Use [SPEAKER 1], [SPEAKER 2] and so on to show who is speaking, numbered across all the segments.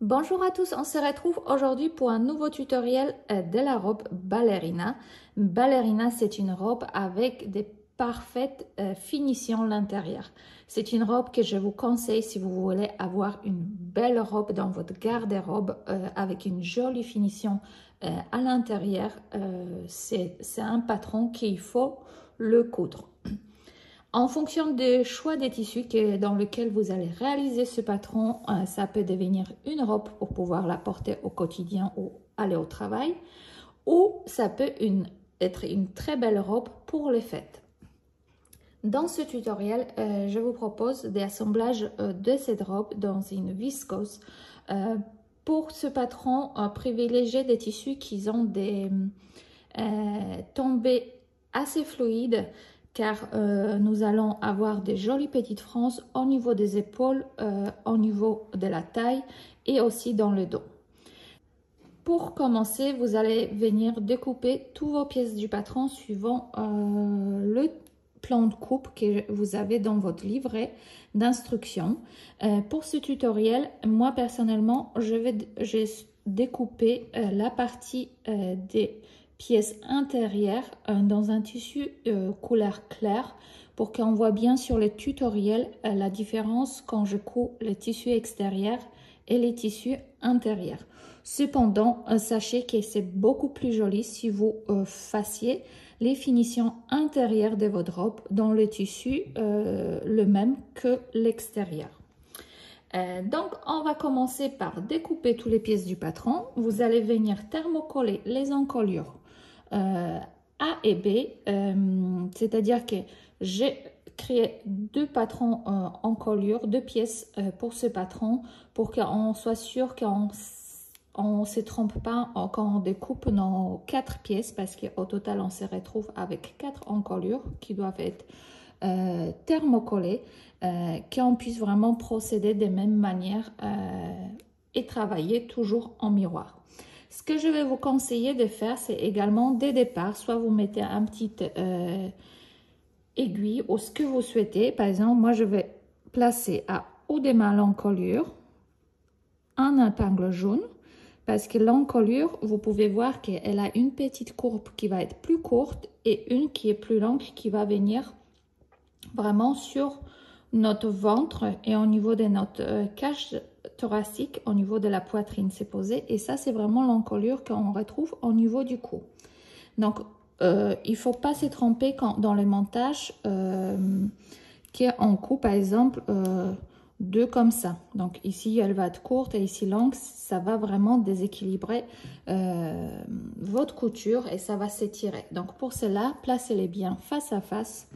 [SPEAKER 1] Bonjour à tous, on se retrouve aujourd'hui pour un nouveau tutoriel de la robe ballerina. Ballerina, c'est une robe avec des parfaites finitions à l'intérieur. C'est une robe que je vous conseille si vous voulez avoir une belle robe dans votre garde-robe avec une jolie finition à l'intérieur. C'est un patron qu'il faut le coudre. En fonction du choix des tissus dans lequel vous allez réaliser ce patron, ça peut devenir une robe pour pouvoir la porter au quotidien ou aller au travail, ou ça peut être une très belle robe pour les fêtes. Dans ce tutoriel, je vous propose des assemblages de cette robe dans une viscose. Pour ce patron, privilégiez des tissus qui ont des tombées assez fluides, car nous allons avoir des jolies petites franges au niveau des épaules, au niveau de la taille et aussi dans le dos. Pour commencer, vous allez venir découper toutes vos pièces du patron suivant le plan de coupe que vous avez dans votre livret d'instructions. Pour ce tutoriel, moi personnellement, j'ai découpé la partie des pièces intérieures dans un tissu couleur claire pour qu'on voit bien sur le tutoriel la différence quand je couds les tissus extérieurs et les tissus intérieurs. Cependant, sachez que c'est beaucoup plus joli si vous fassiez les finitions intérieures de votre robe dans le tissu le même que l'extérieur. Donc, on va commencer par découper toutes les pièces du patron. Vous allez venir thermocoller les encolures A et B, c'est-à-dire que j'ai créé deux patrons encolures, deux pièces pour ce patron, pour qu'on soit sûr qu'on ne se trompe pas quand on découpe nos 4 pièces, parce qu'au total, on se retrouve avec 4 encolures qui doivent être thermocollées, qu'on puisse vraiment procéder de même manière et travailler toujours en miroir. Ce que je vais vous conseiller de faire, c'est également dès départ, soit vous mettez un petit aiguille ou ce que vous souhaitez. Par exemple, moi je vais placer à haut de ma l'encolure un épingle jaune, parce que l'encolure, vous pouvez voir qu'elle a une petite courbe qui va être plus courte et une qui est plus longue qui va venir vraiment sur notre ventre et au niveau de notre cage thoracique, au niveau de la poitrine, c'est posé. Et ça, c'est vraiment l'encolure qu'on retrouve au niveau du cou. Donc, il ne faut pas se tromper dans le montage qu'on coupe, par exemple, deux comme ça. Donc, ici, elle va être courte et ici longue. Ça va vraiment déséquilibrer votre couture et ça va s'étirer. Donc, pour cela, placez-les bien face à face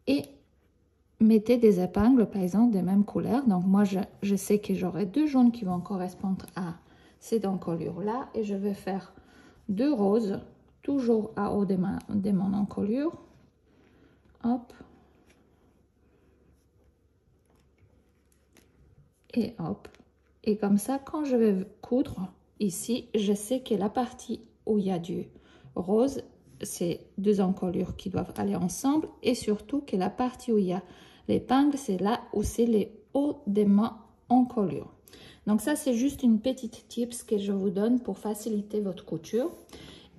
[SPEAKER 1] et mettez des épingles, par exemple, de même couleur. Donc, moi, je sais que j'aurai deux jaunes qui vont correspondre à ces encolures-là. Et je vais faire deux roses, toujours à haut de mon encolure. Hop. Et hop. Et comme ça, quand je vais coudre, ici, je sais que la partie où il y a du rose, c'est deux encolures qui doivent aller ensemble. Et surtout que la partie où il y a l'épingle, c'est là où c'est les hauts de ma encolure. Donc ça, c'est juste une petite tips que je vous donne pour faciliter votre couture.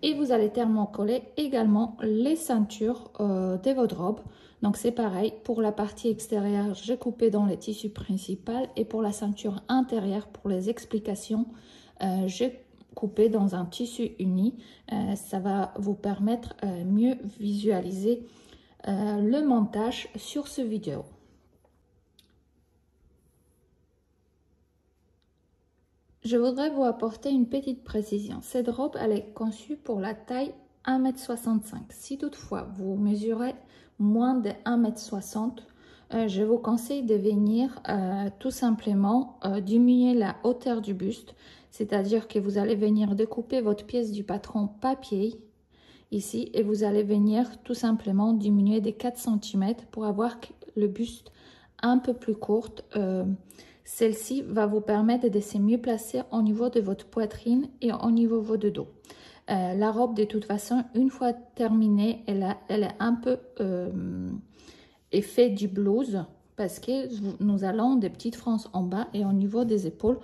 [SPEAKER 1] Et vous allez thermocoller également les ceintures de votre robe. Donc c'est pareil, pour la partie extérieure, j'ai coupé dans le tissu principal. Et pour la ceinture intérieure, pour les explications, j'ai coupé dans un tissu uni. Ça va vous permettre mieux visualiser le montage sur ce vidéo. Je voudrais vous apporter une petite précision. Cette robe, elle est conçue pour la taille 1,65 m. Si toutefois vous mesurez moins de 1,60 m, je vous conseille de venir tout simplement diminuer la hauteur du buste. C'est-à-dire que vous allez venir découper votre pièce du patron papier ici et vous allez venir tout simplement diminuer de 4 cm pour avoir le buste un peu plus courte. Celle-ci va vous permettre de se mieux placer au niveau de votre poitrine et au niveau de votre dos. La robe, de toute façon, une fois terminée, elle est un peu effet du blouse parce que nous allons des petites franges en bas et au niveau des épaules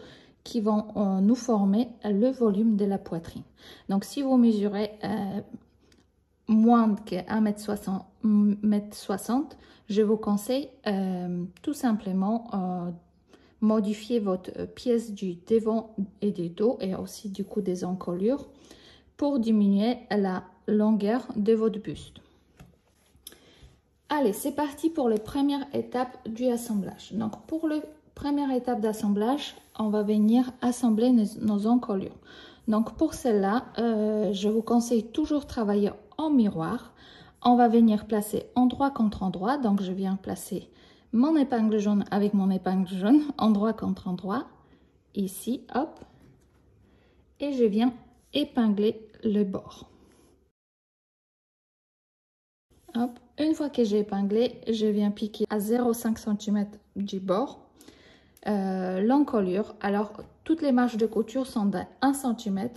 [SPEAKER 1] qui vont nous former le volume de la poitrine. Donc, si vous mesurez moins que 1,60 m, je vous conseille tout simplement modifier votre pièce du devant et du dos et aussi du coup des encolures pour diminuer la longueur de votre buste. Allez, c'est parti pour les premières étapes du assemblage. Donc, pour la première étape d'assemblage, on va venir assembler nos encolures. Donc, pour cela, je vous conseille toujours travailler en miroir. On va venir placer endroit contre endroit. Donc, je viens placer mon épingle jaune avec mon épingle jaune, endroit contre endroit. Ici, hop. Et je viens épingler le bord. Hop. Une fois que j'ai épinglé, je viens piquer à 0,5 cm du bord l'encolure. Alors, toutes les marges de couture sont d'1 cm,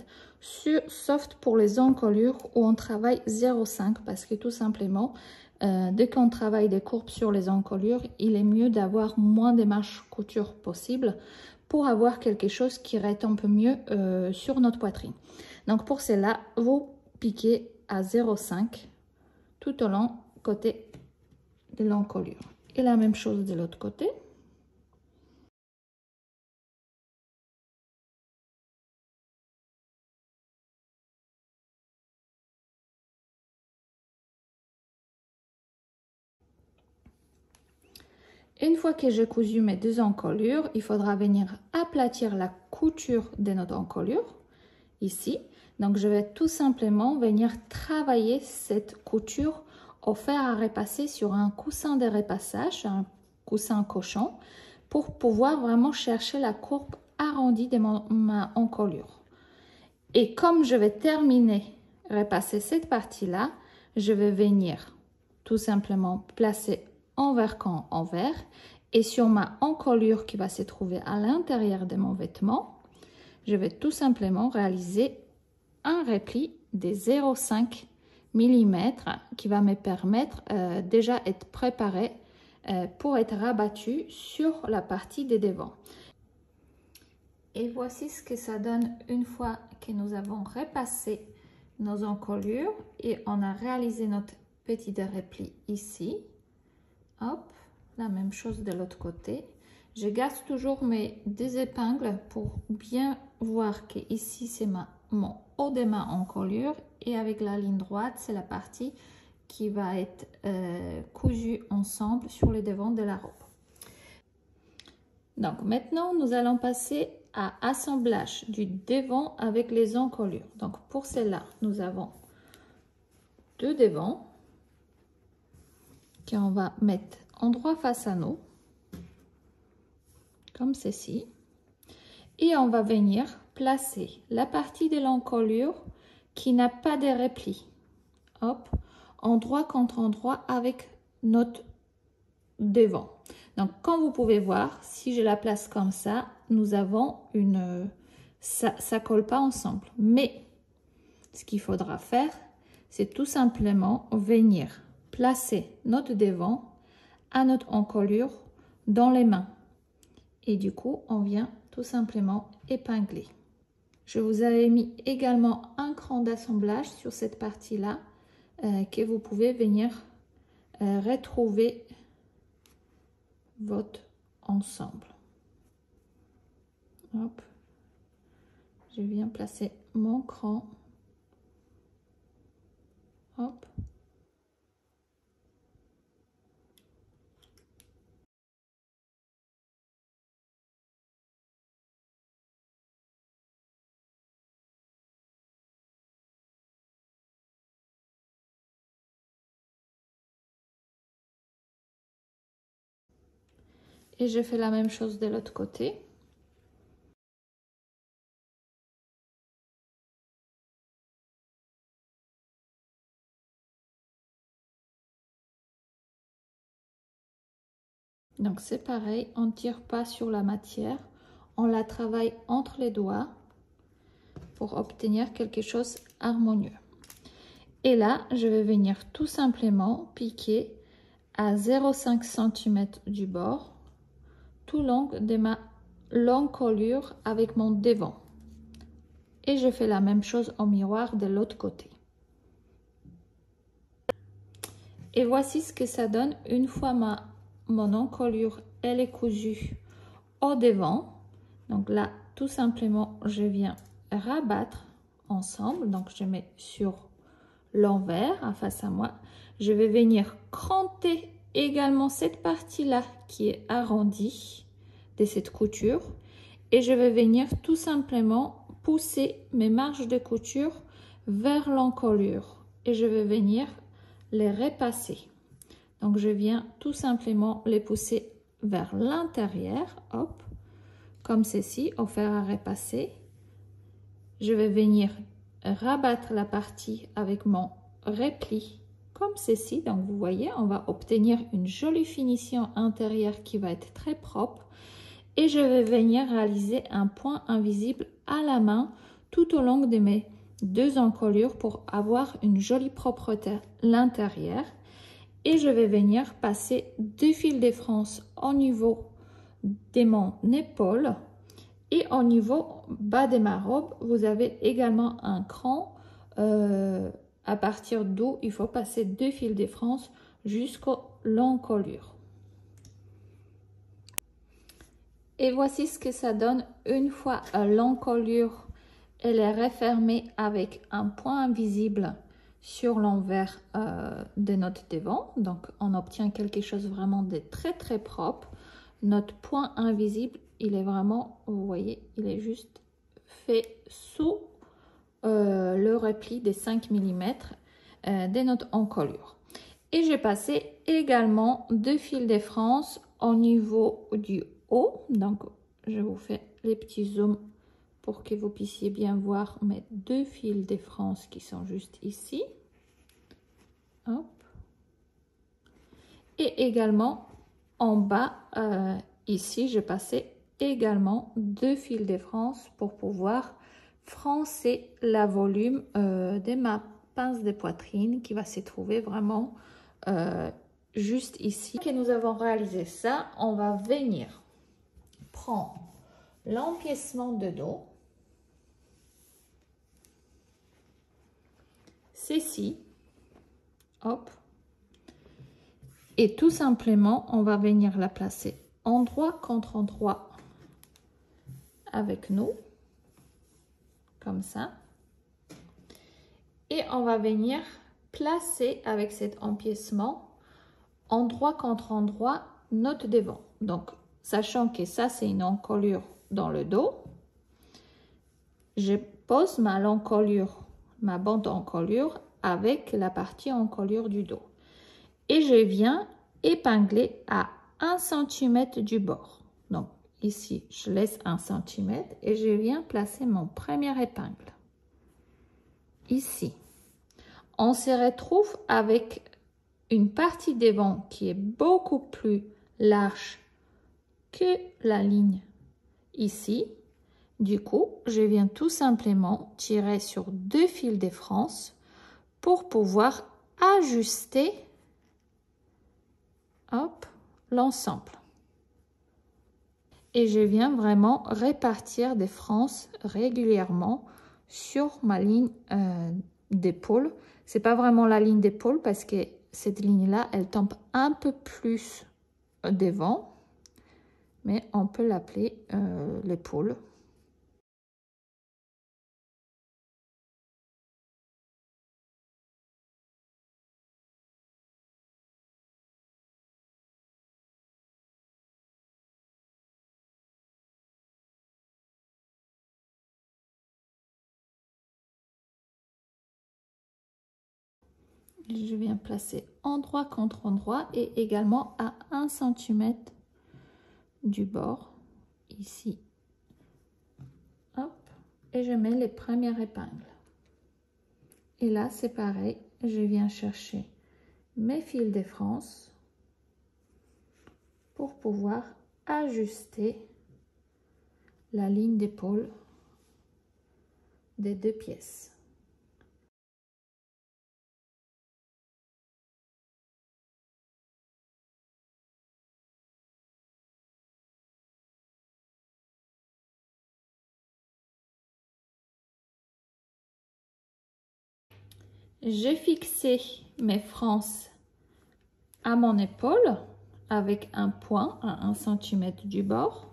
[SPEAKER 1] sauf pour les encolures où on travaille 0,5 parce que tout simplement, dès qu'on travaille des courbes sur les encolures, il est mieux d'avoir moins de marges couture possible pour avoir quelque chose qui reste un peu mieux sur notre poitrine. Donc, pour cela, vous piquez à 0,5 tout au long côté de l'encolure. Et la même chose de l'autre côté. Une fois que j'ai cousu mes deux encolures, il faudra venir aplatir la couture de notre encolure, ici. Donc, je vais tout simplement venir travailler cette couture au fer à repasser sur un coussin de repassage, un coussin cochon, pour pouvoir vraiment chercher la courbe arrondie de ma encolure. Et comme je vais terminer, repasser cette partie-là, je vais venir tout simplement placer envers contre envers et sur ma encolure qui va se trouver à l'intérieur de mon vêtement, je vais tout simplement réaliser un repli de 0,5 mm qui va me permettre déjà être préparé pour être rabattu sur la partie des devants. Et voici ce que ça donne une fois que nous avons repassé nos encolures et on a réalisé notre petit repli ici. Hop, la même chose de l'autre côté. Je garde toujours mes deux épingles pour bien voir que ici c'est mon haut de ma encolure et avec la ligne droite c'est la partie qui va être cousue ensemble sur le devant de la robe. Donc maintenant nous allons passer à assemblage du devant avec les encolures. Donc pour cela nous avons deux devants qu'on va mettre endroit face à nous, comme ceci, et on va venir placer la partie de l'encolure qui n'a pas de repli, hop, endroit contre endroit avec notre devant. Donc comme vous pouvez voir, si je la place comme ça, nous avons ça colle pas ensemble, mais ce qu'il faudra faire, c'est tout simplement venir placer notre devant à notre encolure dans les mains et du coup on vient tout simplement épingler. Je vous avais mis également un cran d'assemblage sur cette partie là que vous pouvez venir retrouver votre ensemble. Hop. Je viens placer mon cran. Hop. Et je fais la même chose de l'autre côté. Donc c'est pareil, on ne tire pas sur la matière, on la travaille entre les doigts pour obtenir quelque chose harmonieux. Et là, je vais venir tout simplement piquer à 0,5 cm du bord tout long de ma l'encolure avec mon devant. Et je fais la même chose en miroir de l'autre côté. Et voici ce que ça donne une fois mon encolure elle est cousue au devant. Donc là, tout simplement, je viens rabattre ensemble. Donc je mets sur l'envers à face à moi. Je vais venir cranter également cette partie-là qui est arrondie de cette couture. Et je vais venir tout simplement pousser mes marges de couture vers l'encolure. Et je vais venir les repasser. Donc je viens tout simplement les pousser vers l'intérieur, hop, comme ceci, au fer à repasser. Je vais venir rabattre la partie avec mon repli, comme ceci. Donc vous voyez, on va obtenir une jolie finition intérieure qui va être très propre. Et je vais venir réaliser un point invisible à la main tout au long de mes deux encolures pour avoir une jolie propreté à l'intérieur. Et je vais venir passer 2 fils de France au niveau de mon épaule et au niveau bas de ma robe. Vous avez également un cran à partir d'où il faut passer 2 fils de France jusqu'à l'encolure. Et voici ce que ça donne une fois l'encolure elle est refermée avec un point invisible sur l'envers de notre devant. Donc on obtient quelque chose vraiment de très très propre. Notre point invisible, il est vraiment, vous voyez, il est juste fait sous le repli des 5 mm de notre encolure. Et j'ai passé également 2 fils de France au niveau du haut. Donc je vous fais les petits zooms pour que vous puissiez bien voir mes 2 fils de France qui sont juste ici. Hop. Et également en bas, ici, j'ai passé également 2 fils de France pour pouvoir froncer la volume de ma pince de poitrine qui va se trouver vraiment juste ici. Que nous avons réalisé ça, on va venir prendre l'empiècement de dos. Ceci, hop, et tout simplement on va venir la placer endroit contre endroit avec nous, comme ça, et on va venir placer avec cet empiècement endroit contre endroit notre devant. Donc sachant que ça c'est une encolure dans le dos, je pose ma bande encolure avec la partie encolure du dos. Et je viens épingler à 1 cm du bord. Donc ici, je laisse 1 cm et je viens placer mon premier épingle. Ici, on se retrouve avec une partie devant qui est beaucoup plus large que la ligne ici. Du coup, je viens tout simplement tirer sur 2 fils de France pour pouvoir ajuster, hop, l'ensemble. Et je viens vraiment répartir des frances régulièrement sur ma ligne d'épaule. C'est pas vraiment la ligne d'épaule parce que cette ligne-là, elle tombe un peu plus devant, mais on peut l'appeler l'épaule. Je viens placer endroit contre endroit et également à 1 cm du bord, ici. Hop, et je mets les premières épingles. Et là, c'est pareil, je viens chercher mes fils de France pour pouvoir ajuster la ligne d'épaule des 2 pièces. J'ai fixé mes frances à mon épaule avec un point à 1 cm du bord.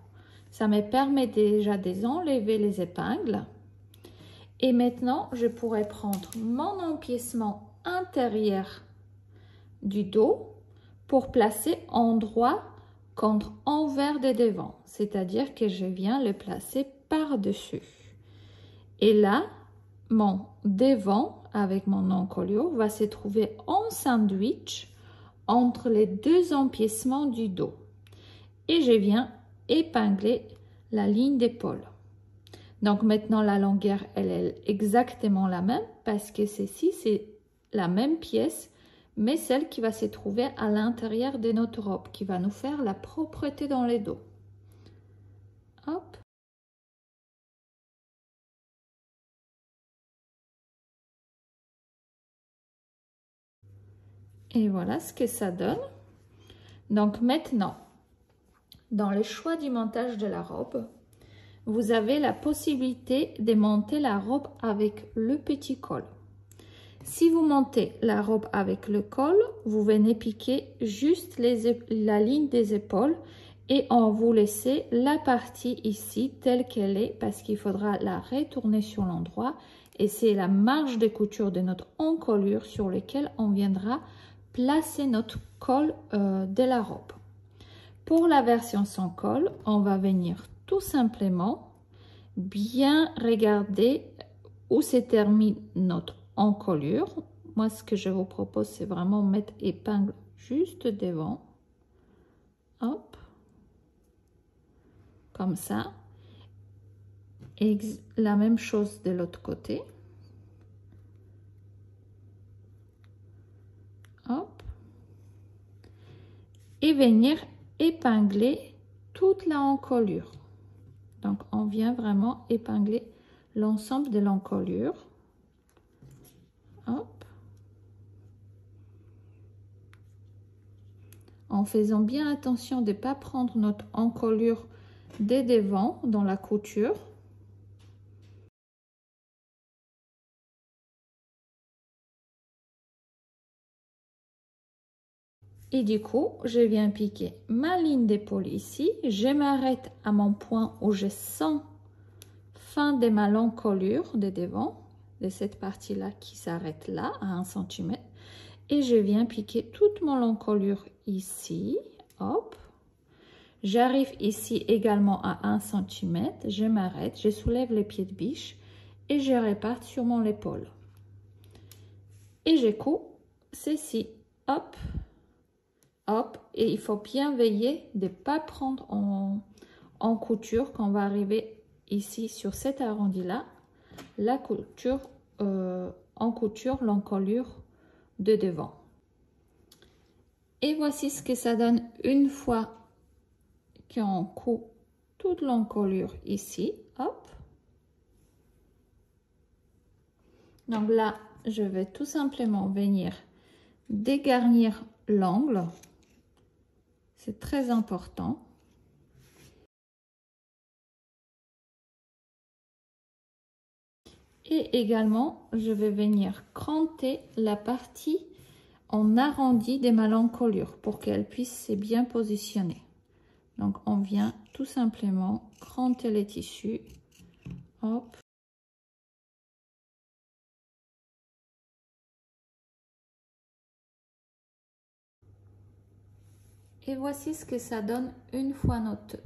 [SPEAKER 1] Ça me permet déjà d'enlever les épingles. Et maintenant, je pourrais prendre mon empiècement intérieur du dos pour placer endroit contre envers des devants. C'est-à-dire que je viens le placer par-dessus. Et là, mon devant avec mon encolure va se trouver en sandwich entre les deux empiècements du dos. Et je viens épingler la ligne d'épaule. Donc maintenant la longueur elle est exactement la même parce que ceci c'est la même pièce mais celle qui va se trouver à l'intérieur de notre robe qui va nous faire la propreté dans les dos. Hop. Et voilà ce que ça donne. Donc maintenant, dans le choix du montage de la robe, vous avez la possibilité de monter la robe avec le petit col. Si vous montez la robe avec le col, vous venez piquer juste la ligne des épaules et on vous laisse la partie ici telle qu'elle est parce qu'il faudra la retourner sur l'endroit et c'est la marge de couture de notre encolure sur laquelle on viendra placer notre col de la robe. Pour la version sans col, on va venir tout simplement bien regarder où se termine notre encolure. Moi, ce que je vous propose, c'est vraiment mettre épingle juste devant. Hop. Comme ça. Et la même chose de l'autre côté. Hop. Et venir épingler toute la encolure. Donc, on vient vraiment épingler l'ensemble de l'encolure. Hop. En faisant bien attention de ne pas prendre notre encolure des devants dans la couture. Et du coup, je viens piquer ma ligne d'épaule ici. Je m'arrête à mon point où je sens fin de ma encolure de devant, de cette partie-là qui s'arrête là à 1 cm. Et je viens piquer toute mon encolure ici. Hop. J'arrive ici également à 1 cm. Je m'arrête, je soulève les pieds de biche et je réparte sur mon épaule. Et je couds ceci. Hop. Hop, et il faut bien veiller de ne pas prendre en couture quand on va arriver ici sur cet arrondi là la couture en couture l'encolure de devant. Et voici ce que ça donne une fois qu'on coud toute l'encolure ici. Hop. Donc là je vais tout simplement venir dégarnir l'angle. C'est très important. Et également, je vais venir cranter la partie en arrondi de ma encolure pour qu'elle puisse se bien positionner. Donc, on vient tout simplement cranter les tissus. Hop. Et voici ce que ça donne une fois notre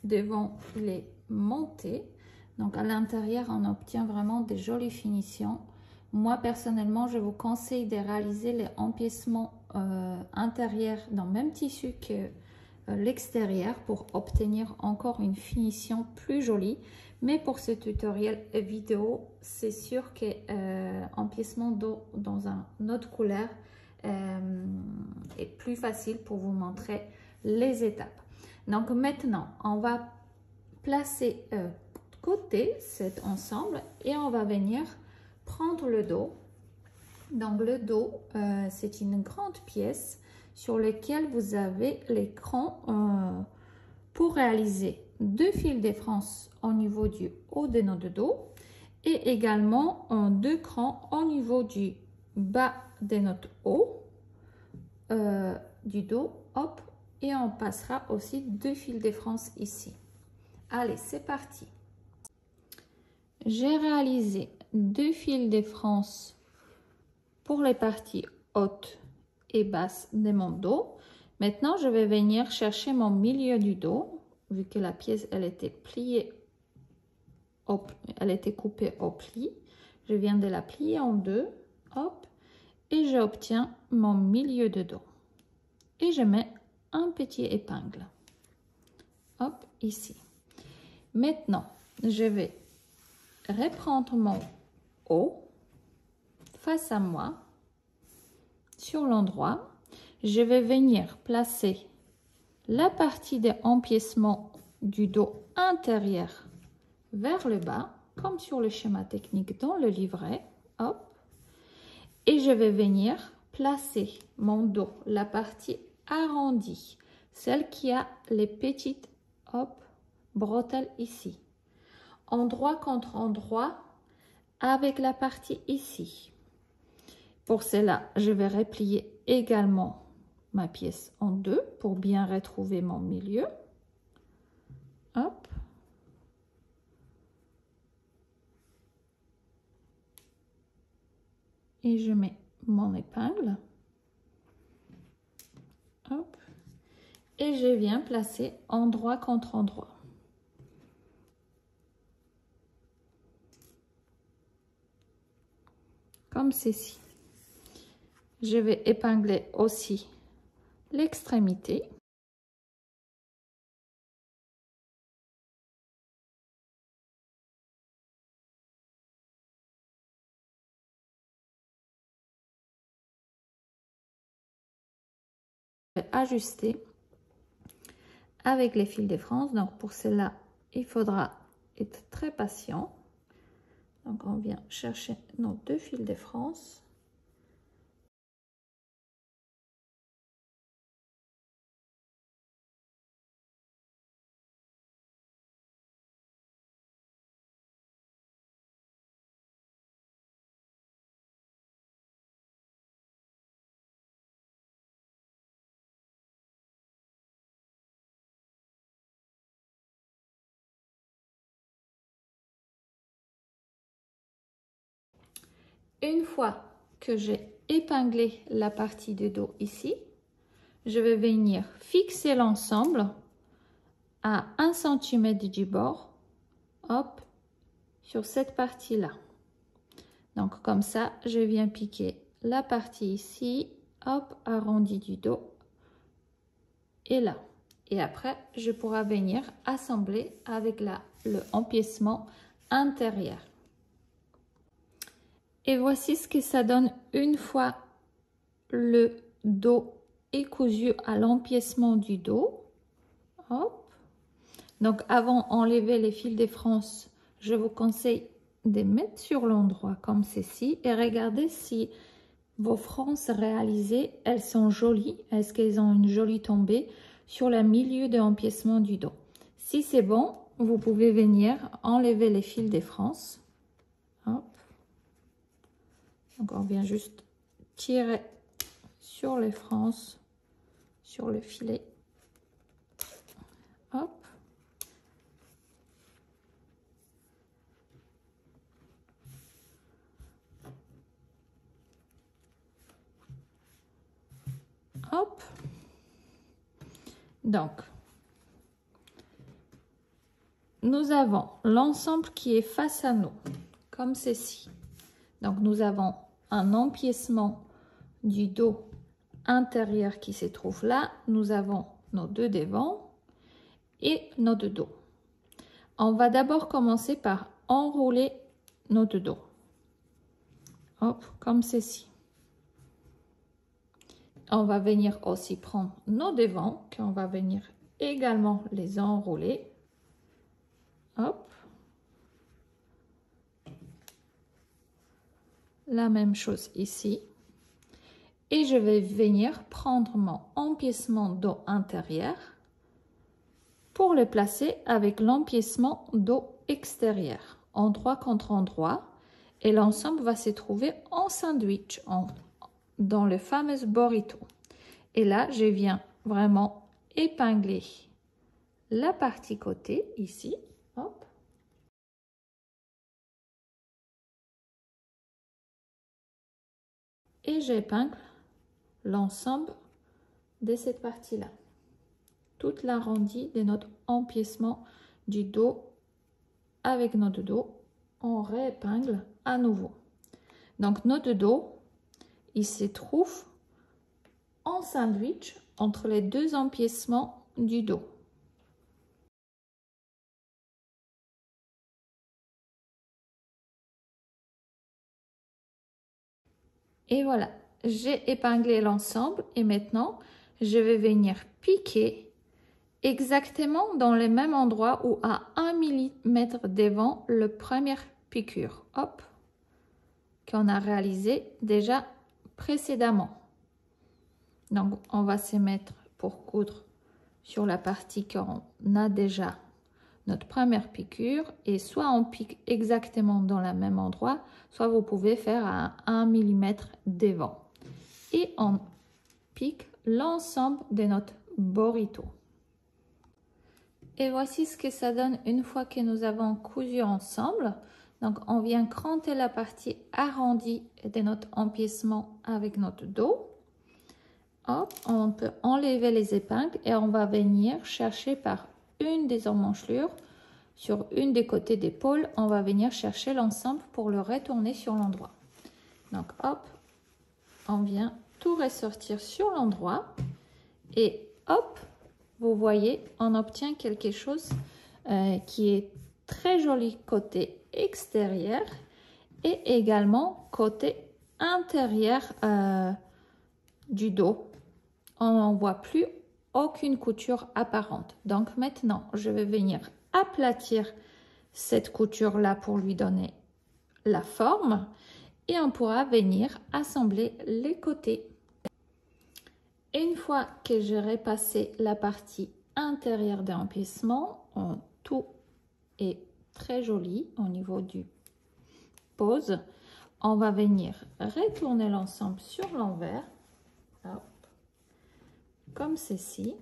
[SPEAKER 1] devant les monté. Donc à l'intérieur, on obtient vraiment des jolies finitions. Moi personnellement, je vous conseille de réaliser les empiècements intérieurs dans le même tissu que l'extérieur pour obtenir encore une finition plus jolie. Mais pour ce tutoriel vidéo, c'est sûr que empiècement dans une autre couleur est plus facile pour vous montrer les étapes. Donc maintenant, on va placer de côté cet ensemble et on va venir prendre le dos. Donc le dos, c'est une grande pièce sur laquelle vous avez l'écran pour réaliser 2 fils de France au niveau du haut de notre dos et également 2 crans au niveau du bas de notre haut du dos, hop, et on passera aussi 2 fils de France ici. Allez, c'est parti. J'ai réalisé 2 fils de France pour les parties hautes et basses de mon dos. Maintenant, je vais venir chercher mon milieu du dos, vu que la pièce, elle était pliée, elle était coupée au pli. Je viens de la plier en deux, hop, et j'obtiens mon milieu de dos. Et je mets un petit épingle, hop, ici. Maintenant, je vais reprendre mon haut face à moi sur l'endroit. Je vais venir placer la partie de empiècement du dos intérieur vers le bas, comme sur le schéma technique dans le livret, hop, et je vais venir placer mon dos, la partie arrondie, celle qui a les petites, hop, bretelles ici, endroit contre endroit avec la partie ici. Pour cela, je vais replier également ma pièce en deux pour bien retrouver mon milieu. Hop. Et je mets mon épingle. Hop. Et je viens placer endroit contre endroit. Comme ceci. Je vais épingler aussi l'extrémité. Ajuster avec les fils de France. Donc pour cela, il faudra être très patient. Donc on vient chercher nos 2 fils de France. Une fois que j'ai épinglé la partie du dos ici, je vais venir fixer l'ensemble à 1 cm du bord, hop, sur cette partie-là. Donc comme ça, je viens piquer la partie ici, hop, arrondi du dos, et là. Et après, je pourrai venir assembler avec le empiècement intérieur. Et voici ce que ça donne une fois le dos est cousu à l'empiècement du dos. Hop. Donc avant d'enlever les fils de France, je vous conseille de mettre sur l'endroit comme ceci et regardez si vos frances réalisées, elles sont jolies. Est-ce qu'elles ont une jolie tombée sur le milieu de l'empiècement du dos? Si c'est bon, vous pouvez venir enlever les fils de France. Hop. Donc on vient juste tirer sur les frances, sur le filet. Hop. Hop. Donc, nous avons l'ensemble qui est face à nous, comme ceci. Donc, nous avons un empiècement du dos intérieur qui se trouve là. Nous avons nos 2 devants et nos 2 dos. On va d'abord commencer par enrouler nos 2 dos. Hop, comme ceci. On va venir aussi prendre nos devants, qu'on va venir également les enrouler. Hop. La même chose ici. Et je vais venir prendre mon empiècement dos intérieur pour le placer avec l'empiècement dos extérieur, endroit contre endroit. et l'ensemble va se trouver en sandwich, dans le fameux burrito. Et là, je viens vraiment épingler la partie côté ici. Hop. Et j'épingle l'ensemble de cette partie-là. Toute l'arrondi de notre empiècement du dos avec notre dos, on réépingle à nouveau. Donc notre dos, il se trouve en sandwich entre les deux empiècements du dos. Et voilà, j'ai épinglé l'ensemble et maintenant je vais venir piquer exactement dans le même endroit ou à 1 mm devant le première piqûre, hop, qu'on a réalisé déjà précédemment. Donc on va se mettre pour coudre sur la partie qu'on a déjà notre première piqûre, et soit on pique exactement dans le même endroit, soit vous pouvez faire à 1 mm devant et on pique l'ensemble de notre burrito. Et voici ce que ça donne une fois que nous avons cousu ensemble. Donc on vient cranter la partie arrondie de notre empiècement avec notre dos. Hop, on peut enlever les épingles et on va venir chercher par une des emmanchelures sur une des côtés d'épaule, on va venir chercher l'ensemble pour le retourner sur l'endroit. Donc hop, on vient tout ressortir sur l'endroit et hop, vous voyez, on obtient quelque chose qui est très joli côté extérieur et également côté intérieur du dos. On n'en voit plus aucune couture apparente. Donc maintenant, je vais venir aplatir cette couture là pour lui donner la forme et on pourra venir assembler les côtés. Une fois que j'ai repassé la partie intérieure de l'empiècement, tout est très joli au niveau du pose. On va venir retourner l'ensemble sur l'envers, comme ceci,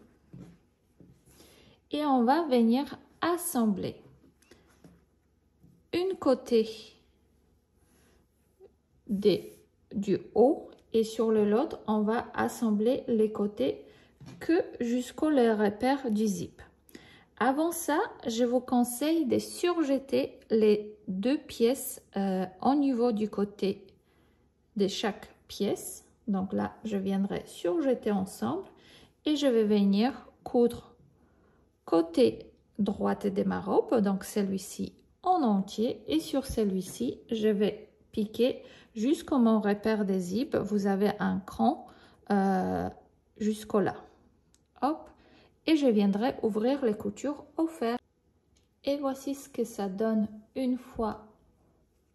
[SPEAKER 1] et on va venir assembler une côté du haut et sur l'autre on va assembler les côtés que jusqu'au repère du zip. Avant ça, je vous conseille de surjeter les deux pièces au niveau du côté de chaque pièce. Donc là, je viendrai surjeter ensemble et je vais venir coudre côté droite de ma robe, donc celui-ci en entier, et sur celui-ci, je vais piquer jusqu'au mon repère des zips. Vous avez un cran jusqu'au là. Hop, et je viendrai ouvrir les coutures au fer. Et voici ce que ça donne une fois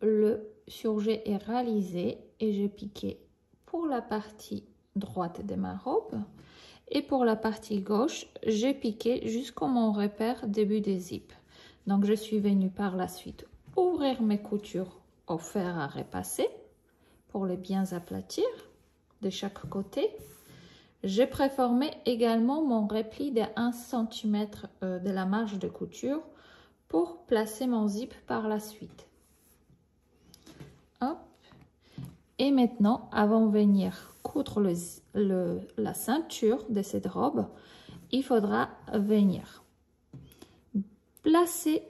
[SPEAKER 1] le surjet est réalisé et j'ai piqué pour la partie droite de ma robe et pour la partie gauche j'ai piqué jusqu'au mon repère début des zips. Donc je suis venue par la suite ouvrir mes coutures au fer à repasser pour les bien aplatir de chaque côté. J'ai préformé également mon repli de 1 cm de la marge de couture pour placer mon zip par la suite. Hop. Et maintenant, avant de venir coudre la ceinture de cette robe, il faudra venir placer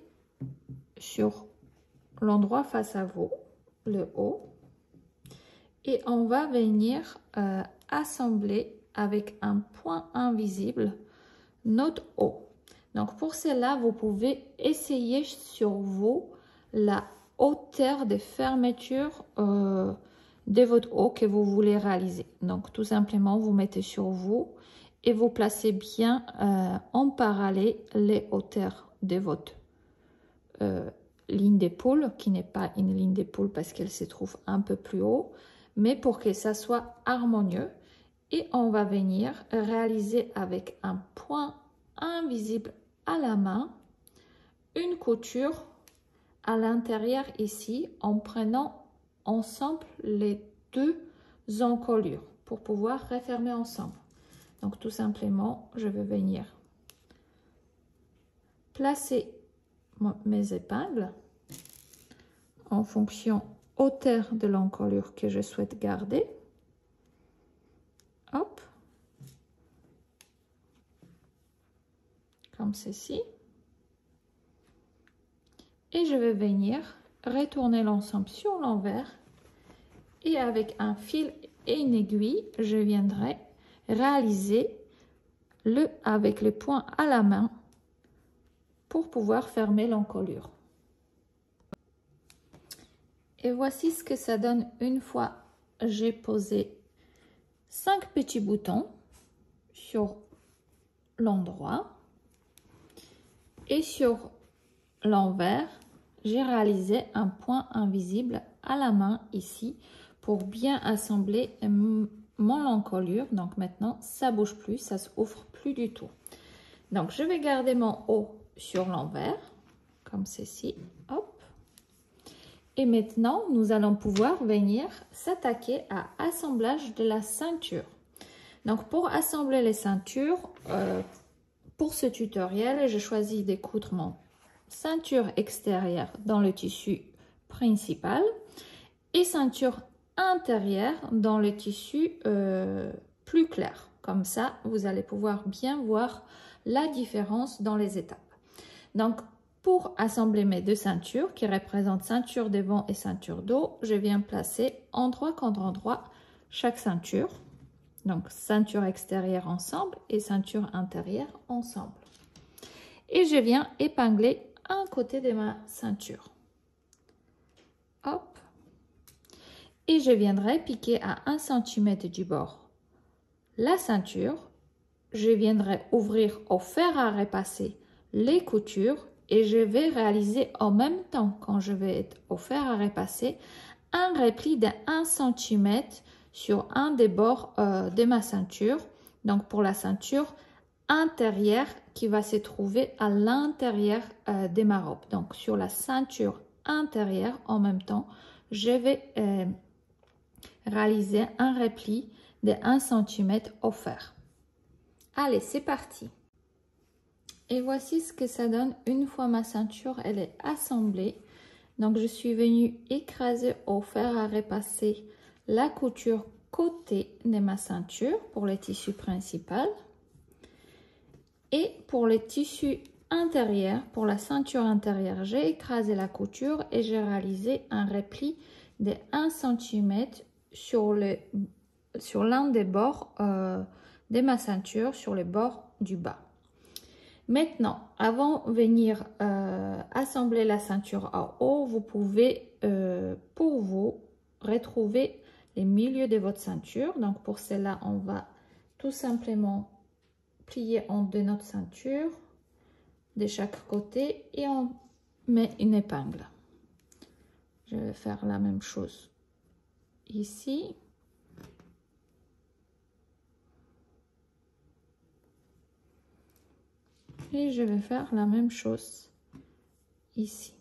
[SPEAKER 1] sur l'endroit face à vous, le haut, et on va venir assembler avec un point invisible notre haut. Donc pour cela, vous pouvez essayer sur vous la hauteur de fermeture de votre haut que vous voulez réaliser. Donc tout simplement, vous mettez sur vous et vous placez bien en parallèle les hauteurs de votre ligne d'épaule, qui n'est pas une ligne d'épaule parce qu'elle se trouve un peu plus haut, mais pour que ça soit harmonieux. Et on va venir réaliser avec un point invisible à la main une couture à l'intérieur ici en prenant ensemble les deux encolures pour pouvoir refermer ensemble. Donc tout simplement, je vais venir placer mes épingles en fonction hauteur de l'encolure que je souhaite garder. Hop, comme ceci. Et je vais venir retourner l'ensemble sur l'envers et avec un fil et une aiguille, je viendrai réaliser avec les points à la main pour pouvoir fermer l'encolure. Et voici ce que ça donne une fois j'ai posé 5 petits boutons sur l'endroit et sur l'envers, j'ai réalisé un point invisible à la main ici pour bien assembler mon encolure. Donc maintenant, ça bouge plus, ça se ouvre plus du tout. Donc je vais garder mon haut sur l'envers, comme ceci. Hop. Et maintenant, nous allons pouvoir venir s'attaquer à l'assemblage de la ceinture. Donc pour assembler les ceintures, pour ce tutoriel, j'ai choisi de coudre mon ceinture extérieure dans le tissu principal et ceinture intérieure dans le tissu plus clair. Comme ça, vous allez pouvoir bien voir la différence dans les étapes. Donc, pour assembler mes deux ceintures qui représentent ceinture devant et ceinture dos, je viens placer endroit contre endroit chaque ceinture. Donc, ceinture extérieure ensemble et ceinture intérieure ensemble. Et je viens épingler un côté de ma ceinture. Hop. Et je viendrai piquer à 1 cm du bord la ceinture. Je viendrai ouvrir au fer à repasser les coutures et je vais réaliser en même temps, quand je vais être au fer à repasser, un repli de 1 cm sur un des bords de ma ceinture. Donc pour la ceinture intérieure qui va se trouver à l'intérieur de ma robe. Donc sur la ceinture intérieure, en même temps, je vais réaliser un repli de 1 cm au fer. Allez, c'est parti. Et voici ce que ça donne une fois ma ceinture elle est assemblée. Donc je suis venue écraser au fer à repasser la couture côté de ma ceinture pour le tissu principal. Et pour le tissu intérieur, pour la ceinture intérieure, j'ai écrasé la couture et j'ai réalisé un repli de 1 cm sur l'un des bords de ma ceinture, sur les bords du bas. Maintenant, avant de venir assembler la ceinture en haut, vous pouvez, pour vous, retrouver les milieux de votre ceinture. Donc, pour cela, on va tout simplement plier en deux notre ceinture de chaque côté et on met une épingle. Je vais faire la même chose ici. Et je vais faire la même chose ici.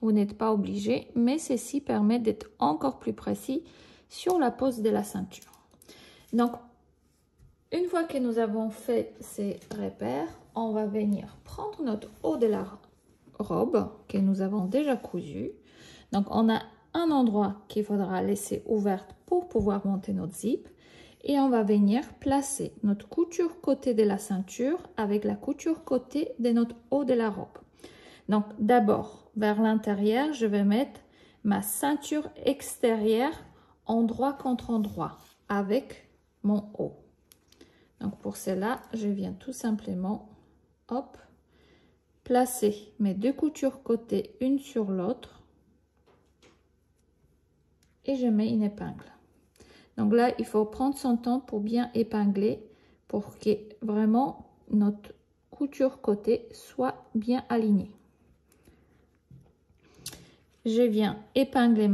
[SPEAKER 1] Vous n'êtes pas obligé, mais ceci permet d'être encore plus précis sur la pose de la ceinture. Donc, une fois que nous avons fait ces repères, on va venir prendre notre haut de la robe que nous avons déjà cousu. Donc, on a un endroit qu'il faudra laisser ouvert pour pouvoir monter notre zip. Et on va venir placer notre couture côté de la ceinture avec la couture côté de notre haut de la robe. Donc, d'abord, vers l'intérieur, je vais mettre ma ceinture extérieure endroit contre endroit avec mon haut. Donc, pour cela, je viens tout simplement, hop, placer mes deux coutures côté une sur l'autre et je mets une épingle. Donc là, il faut prendre son temps pour bien épingler pour que vraiment notre couture côté soit bien alignée. Je viens épingler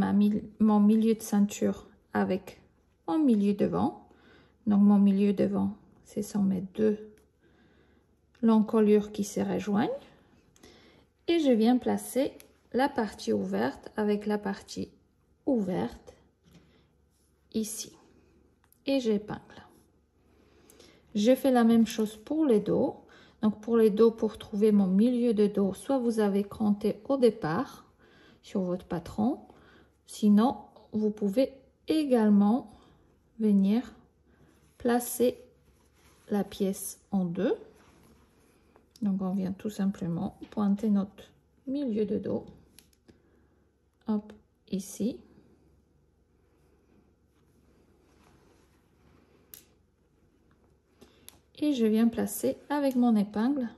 [SPEAKER 1] mon milieu de ceinture avec mon milieu devant. Donc mon milieu devant, ce sont mes deux l'encolure qui se rejoignent. Et je viens placer la partie ouverte avec la partie ouverte ici. Et j'épingle. Je fais la même chose pour les dos. Donc pour les dos, pour trouver mon milieu de dos, soit vous avez compté au départ sur votre patron. Sinon, vous pouvez également venir placer la pièce en deux. Donc on vient tout simplement pointer notre milieu de dos. Hop, ici. Et je viens placer avec mon épingle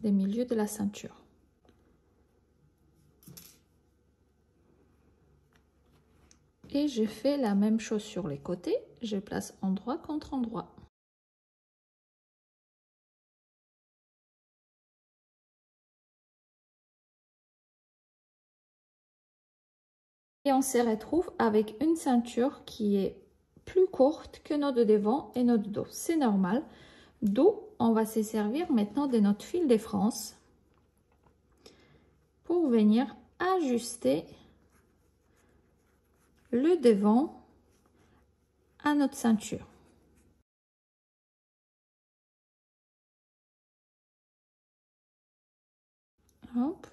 [SPEAKER 1] des milieux de la ceinture. Et je fais la même chose sur les côtés. Je place endroit contre endroit. Et on se retrouve avec une ceinture qui est plus courte que notre devant et notre dos. C'est normal. D'où on va se servir maintenant de notre fil de France pour venir ajuster le devant à notre ceinture. Hop.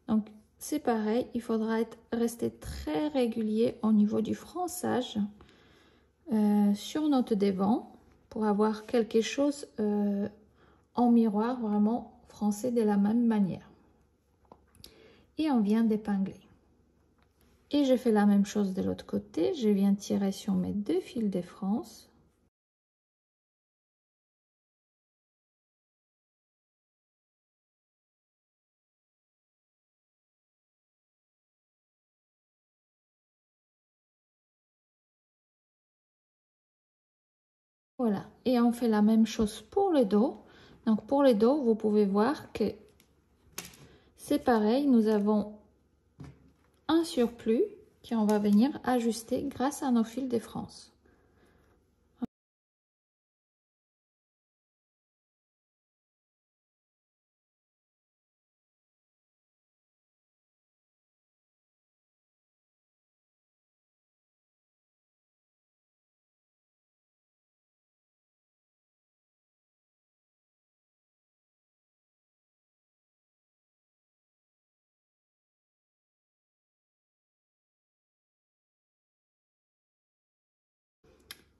[SPEAKER 1] Donc c'est pareil, il faudra rester très régulier au niveau du fronçage sur notre devant pour avoir quelque chose en miroir vraiment froncé de la même manière. Et on vient d'épingler. Et je fais la même chose de l'autre côté, je viens tirer sur mes deux fils de France. Voilà, et on fait la même chose pour le dos. Donc pour le dos, vous pouvez voir que c'est pareil, nous avons un surplus qu'on va venir ajuster grâce à nos fils de France.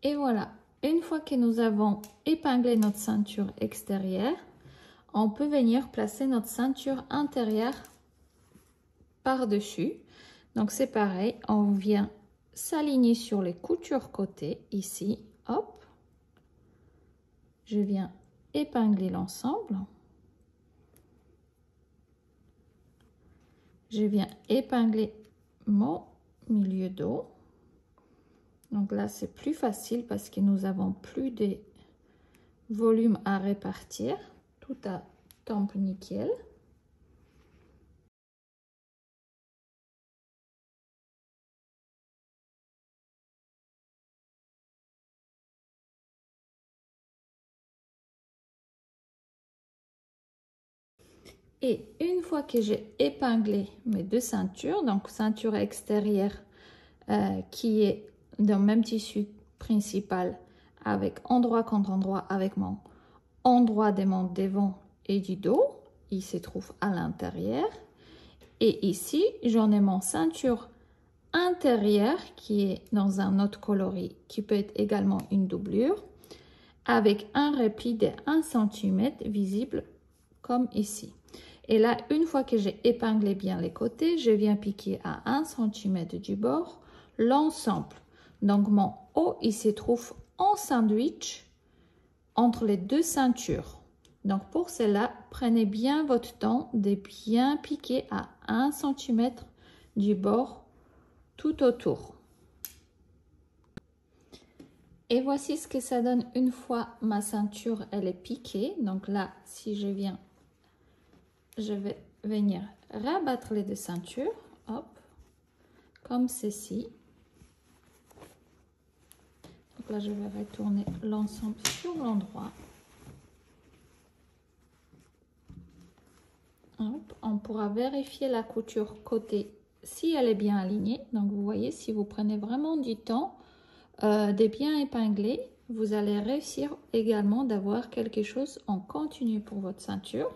[SPEAKER 1] Et voilà, une fois que nous avons épinglé notre ceinture extérieure, on peut venir placer notre ceinture intérieure par-dessus. Donc c'est pareil, on vient s'aligner sur les coutures côté ici, hop. Je viens épingler l'ensemble. Je viens épingler mon milieu dos. Donc là, c'est plus facile parce que nous avons plus de volume à répartir. Tout tombe nickel. Et une fois que j'ai épinglé mes deux ceintures, donc ceinture extérieure qui est dans le même tissu principal avec endroit contre endroit avec mon endroit de mon devant et du dos, il se trouve à l'intérieur. Et ici, j'en ai mon ceinture intérieure qui est dans un autre coloris qui peut être également une doublure avec un repli de 1 cm visible comme ici. Et là, une fois que j'ai épinglé bien les côtés, je viens piquer à 1 cm du bord l'ensemble. Donc mon haut, il se trouve en sandwich entre les deux ceintures. Donc pour cela, prenez bien votre temps de bien piquer à 1 cm du bord tout autour. Et voici ce que ça donne une fois ma ceinture elle est piquée. Donc là, si je viens, je vais venir rabattre les deux ceintures, hop, comme ceci. Donc là, je vais retourner l'ensemble sur l'endroit. on pourra vérifier la couture côté si elle est bien alignée. Donc vous voyez, si vous prenez vraiment du temps de bien épingler, vous allez réussir également d'avoir quelque chose en continu pour votre ceinture.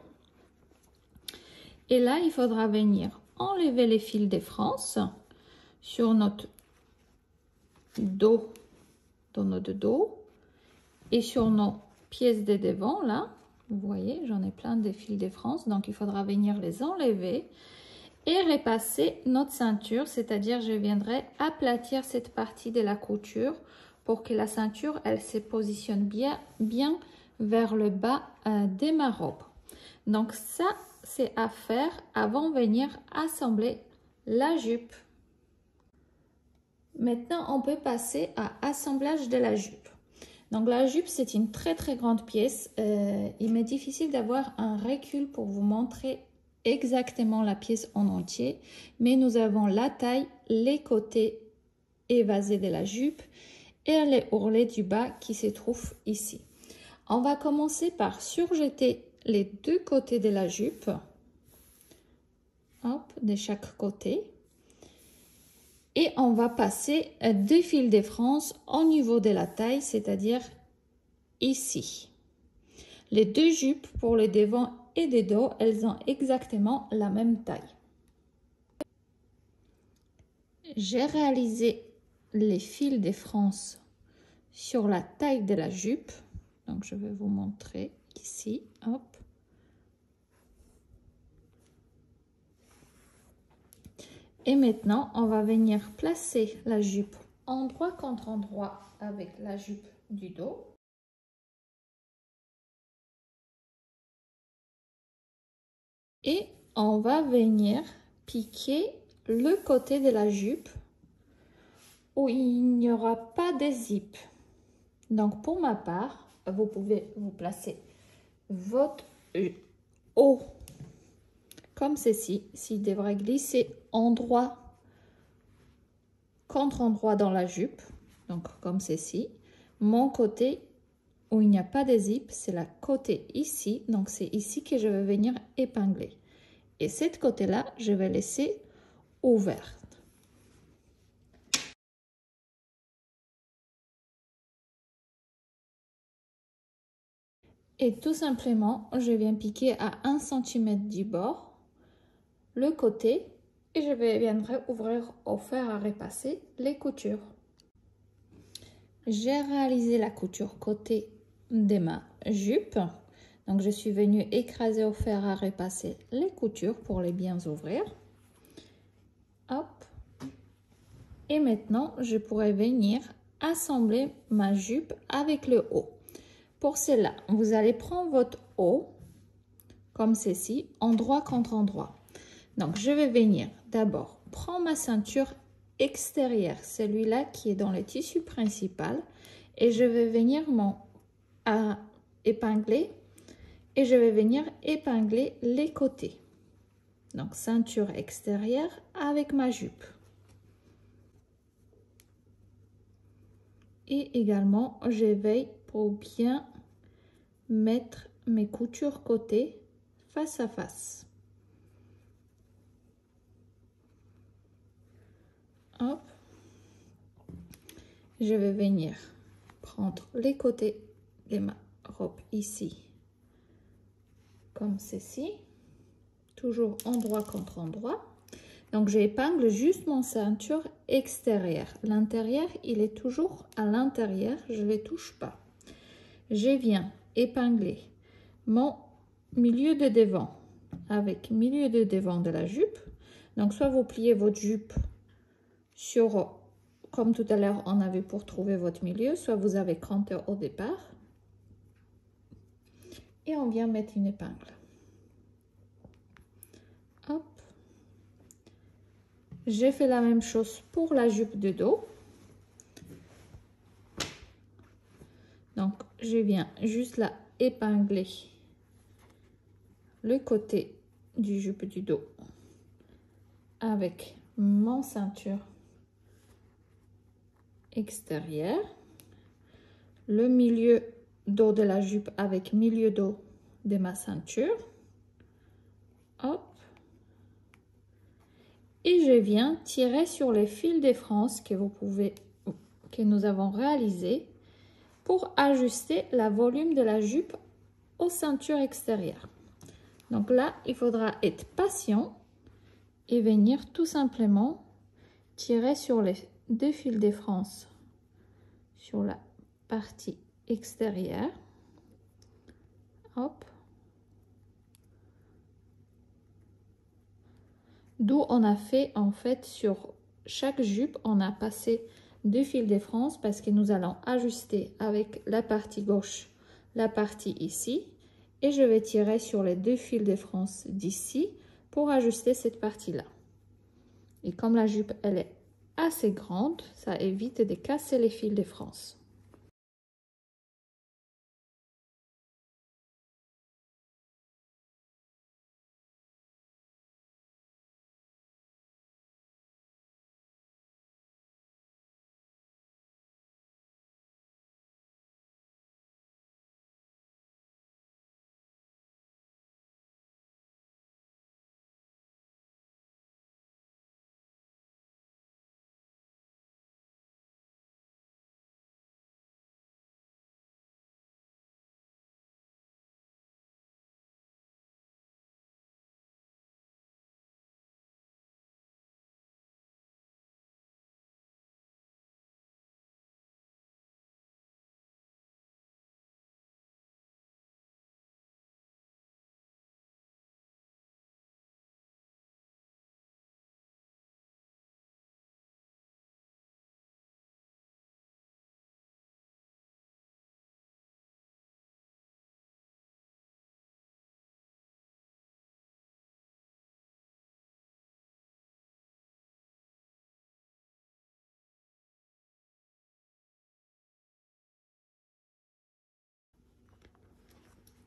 [SPEAKER 1] Et là, il faudra venir enlever les fils de France sur notre dos, dans notre dos, et sur nos pièces de devant, là, vous voyez, j'en ai plein de fils de France, donc il faudra venir les enlever et repasser notre ceinture, c'est-à-dire je viendrai aplatir cette partie de la couture pour que la ceinture, elle se positionne bien vers le bas de ma robe. Donc ça, c'est à faire avant de venir assembler la jupe. Maintenant, on peut passer à assemblage de la jupe. Donc la jupe, c'est une très grande pièce. Il m'est difficile d'avoir un recul pour vous montrer exactement la pièce en entier. Mais nous avons la taille, les côtés évasés de la jupe et les ourlets du bas qui se trouvent ici. On va commencer par surjeter les deux côtés de la jupe. Hop, de chaque côté. Et on va passer deux fils de France au niveau de la taille, c'est-à-dire ici. Les deux jupes pour les devants et des dos, elles ont exactement la même taille. J'ai réalisé les fils de France sur la taille de la jupe. Donc je vais vous montrer ici. Hop. Et maintenant, on va venir placer la jupe endroit contre endroit avec la jupe du dos. Et on va venir piquer le côté de la jupe où il n'y aura pas de zip. Donc pour ma part, vous pouvez vous placer votre haut comme ceci, s'il devrait glisser endroit contre endroit dans la jupe, donc comme ceci. Mon côté où il n'y a pas de zip, c'est la côté ici, donc c'est ici que je vais venir épingler. Et cette côté-là, je vais laisser ouverte. Et tout simplement, je viens piquer à 1 cm du bord le côté et je viendrai ouvrir au fer à repasser les coutures. J'ai réalisé la couture côté de ma jupe. Donc je suis venue écraser au fer à repasser les coutures pour les bien ouvrir. Hop. Et maintenant, je pourrais venir assembler ma jupe avec le haut. Pour cela, vous allez prendre votre haut comme ceci, endroit contre endroit. Donc, je vais venir d'abord prendre ma ceinture extérieure, celui-là qui est dans le tissu principal, et je vais venir épingler et je vais venir épingler les côtés. Donc, ceinture extérieure avec ma jupe. Et également, je veille pour bien mettre mes coutures côté face à face. Hop. Je vais venir prendre les côtés de ma robe ici, comme ceci, toujours endroit contre endroit. Donc j'épingle juste mon ceinture extérieure. L'intérieur, il est toujours à l'intérieur, je ne les touche pas. Je viens épingler mon milieu de devant avec milieu de devant de la jupe. Donc soit vous pliez votre jupe sur, comme tout à l'heure on a vu pour trouver votre milieu, soit vous avez cranté au départ et on vient mettre une épingle. Hop. J'ai fait la même chose pour la jupe de dos. Donc je viens juste là épingler le côté du jupe du dos avec mon ceinture extérieure, le milieu dos de la jupe avec milieu dos de ma ceinture. Hop, je viens tirer sur les fils de France que nous avons réalisé pour ajuster le volume de la jupe aux ceintures extérieures. Donc là, il faudra être patient et venir tout simplement tirer sur les 2 fils de France sur la partie extérieure. Hop. D'où on a fait en fait sur chaque jupe, on a passé 2 fils de France parce que nous allons ajuster avec la partie gauche, la partie ici. Et je vais tirer sur les 2 fils de France d'ici pour ajuster cette partie-là. Et comme la jupe, elle est assez grande, ça évite de casser les fils de France.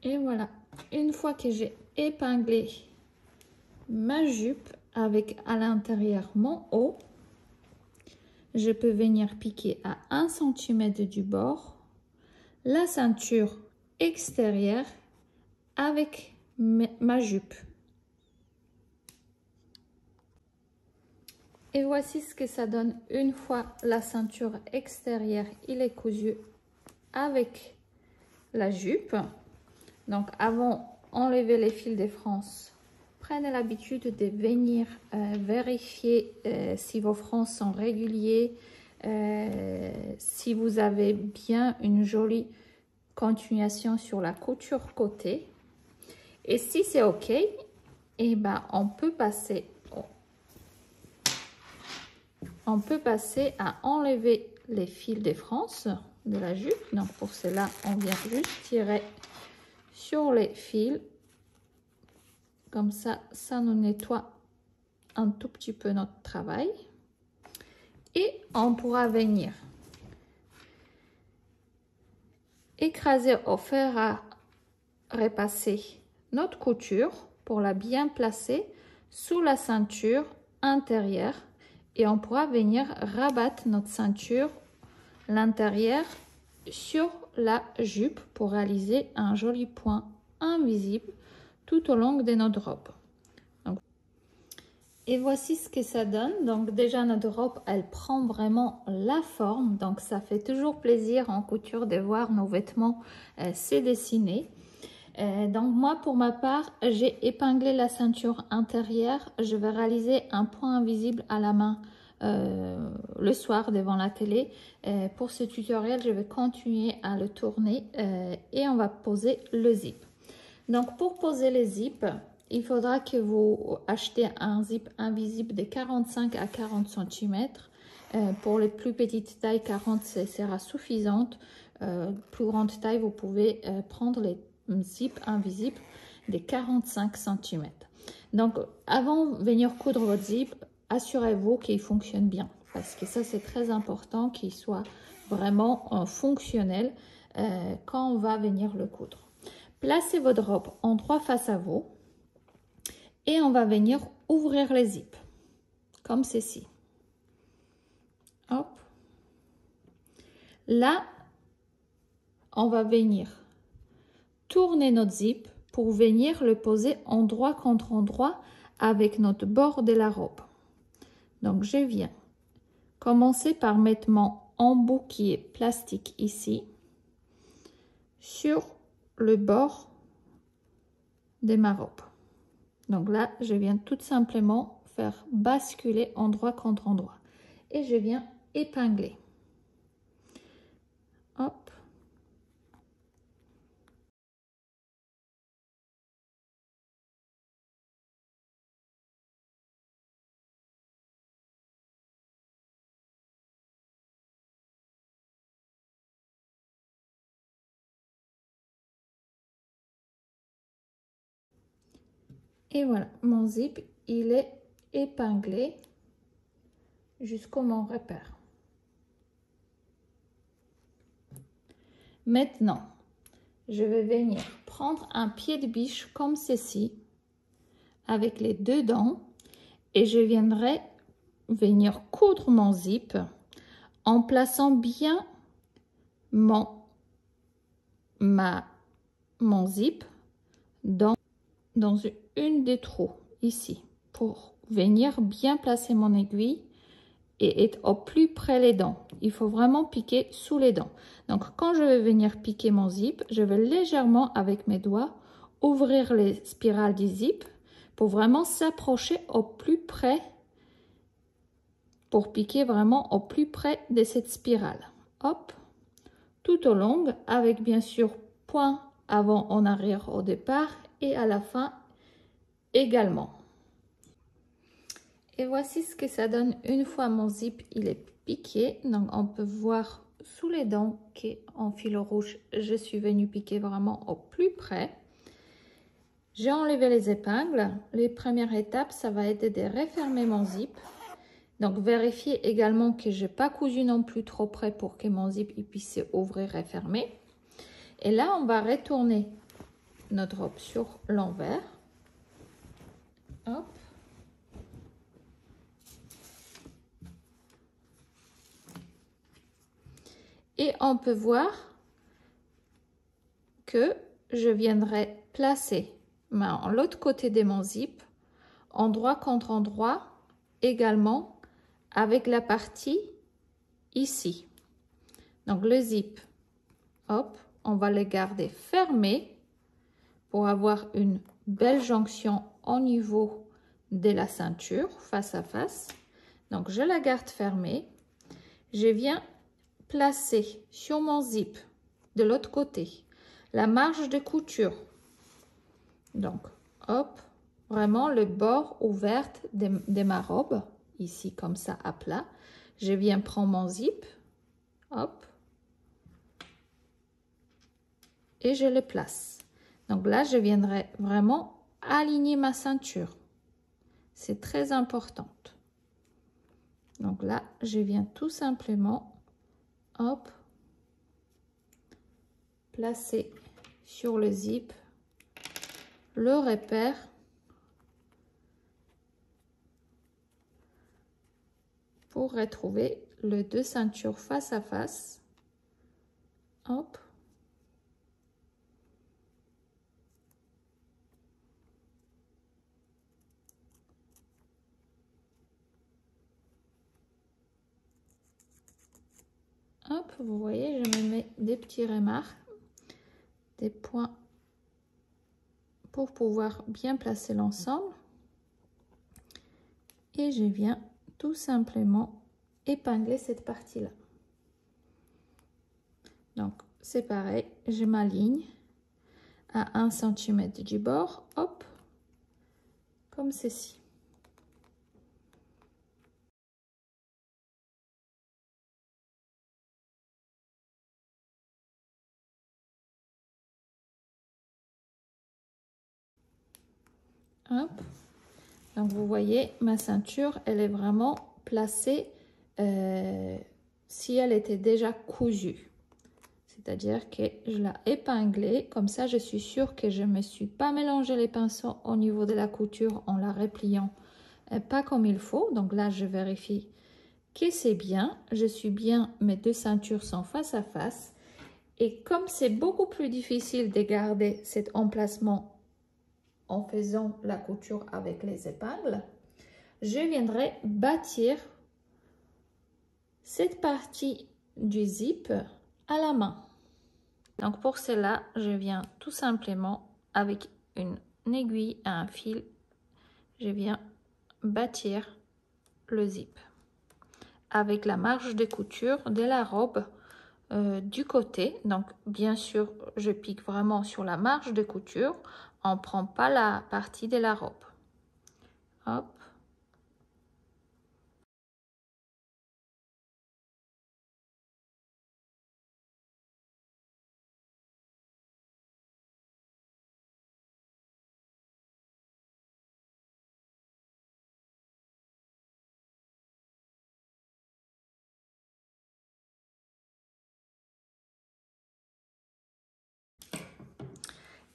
[SPEAKER 1] Et voilà, une fois que j'ai épinglé ma jupe avec à l'intérieur mon haut, je peux venir piquer à 1 cm du bord la ceinture extérieure avec ma jupe. Et voici ce que ça donne une fois la ceinture extérieure il est cousu avec la jupe. Donc avant enlever les fils de France, prenez l'habitude de venir vérifier si vos franges sont réguliers, si vous avez bien une jolie continuation sur la couture côté. Et si c'est ok, et ben on peut passer à enlever les fils de France de la jupe. Donc pour cela, on vient juste tirer sur les fils. Comme ça, ça nous nettoie un tout petit peu notre travail. Et on pourra venir écraser au fer à repasser notre couture pour la bien placer sous la ceinture intérieure. Et on pourra venir rabattre notre ceinture, l'intérieur, sur la jupe pour réaliser un joli point invisible tout au long de notre robe. Donc, et voici ce que ça donne. Donc déjà notre robe, elle prend vraiment la forme. Donc ça fait toujours plaisir en couture de voir nos vêtements se dessiner. Donc moi pour ma part, j'ai épinglé la ceinture intérieure. Je vais réaliser un point invisible à la main le soir devant la télé. Pour ce tutoriel, je vais continuer à le tourner et on va poser le zip. Donc pour poser les zips, il faudra que vous achetez un zip invisible de 45 à 40 cm. Pour les plus petites tailles, 40 sera suffisante. Plus grande taille, vous pouvez prendre les zip invisible de 45 cm. Donc avant de venir coudre votre zip, assurez-vous qu'il fonctionne bien parce que ça c'est très important qu'il soit vraiment fonctionnel quand on va venir le coudre. Placez votre robe en droit face à vous et on va venir ouvrir les zips comme ceci. Hop. Là on va venir tourner notre zip pour venir le poser endroit contre endroit avec notre bord de la robe. Donc je viens commencer par mettre mon embout qui est plastique ici sur le bord de ma robe. Donc là, je viens tout simplement faire basculer endroit contre endroit et je viens épingler. Hop. Et voilà, mon zip, il est épinglé jusqu'au mon repère. Maintenant, je vais venir prendre un pied de biche comme ceci, avec les deux dents, et je viendrai venir coudre mon zip en plaçant bien mon zip dans une des trous ici pour venir bien placer mon aiguille et être au plus près les dents. Il faut vraiment piquer sous les dents. Donc quand je vais venir piquer mon zip, je vais légèrement avec mes doigts ouvrir les spirales du zip pour vraiment s'approcher au plus près, pour piquer vraiment au plus près de cette spirale. Hop, tout au long, avec bien sûr point avant en arrière au départ et à la fin également. Et voici ce que ça donne une fois mon zip il est piqué. Donc on peut voir sous les dents qu'en fil rouge je suis venue piquer vraiment au plus près. J'ai enlevé les épingles. Les premières étapes, ça va être de refermer mon zip. Donc vérifiez également que j'ai pas cousu non plus trop près pour que mon zip il puisse ouvrir et fermer. Et là on va retourner notre robe sur l'envers. Hop. Et on peut voir que je viendrai placer l'autre côté de mon zip, endroit contre endroit, également avec la partie ici. Donc le zip, hop, on va le garder fermé pour avoir une belle jonction au niveau de la ceinture, face à face. Donc je la garde fermée. Je viens placer sur mon zip de l'autre côté la marge de couture. Donc, hop, vraiment le bord ouvert de ma robe, ici comme ça à plat. Je viens prendre mon zip, hop, et je le place. Donc là, je viendrai vraiment aligner ma ceinture. C'est très important. Donc là, je viens tout simplement, hop, placer sur le zip le repère pour retrouver les deux ceintures face à face. Hop. Hop, vous voyez, je me mets des petits remarques, des points pour pouvoir bien placer l'ensemble. Et je viens tout simplement épingler cette partie-là. Donc, c'est pareil, je m'aligne à 1 cm du bord, hop, comme ceci. Hop. Donc, vous voyez, ma ceinture, elle est vraiment placée si elle était déjà cousue. C'est-à-dire que je l'ai épinglée, comme ça je suis sûre que je ne me suis pas mélangé les pinceaux au niveau de la couture en la repliant pas comme il faut. Donc là je vérifie que c'est bien, je suis bien, mes deux ceintures sont face à face. Et comme c'est beaucoup plus difficile de garder cet emplacement en faisant la couture avec les épingles, je viendrai bâtir cette partie du zip à la main. Donc pour cela, je viens tout simplement avec une aiguille et un fil, je viens bâtir le zip avec la marge de couture de la robe du côté. Donc bien sûr, je pique vraiment sur la marge de couture, on ne prend pas la partie de la robe. Hop.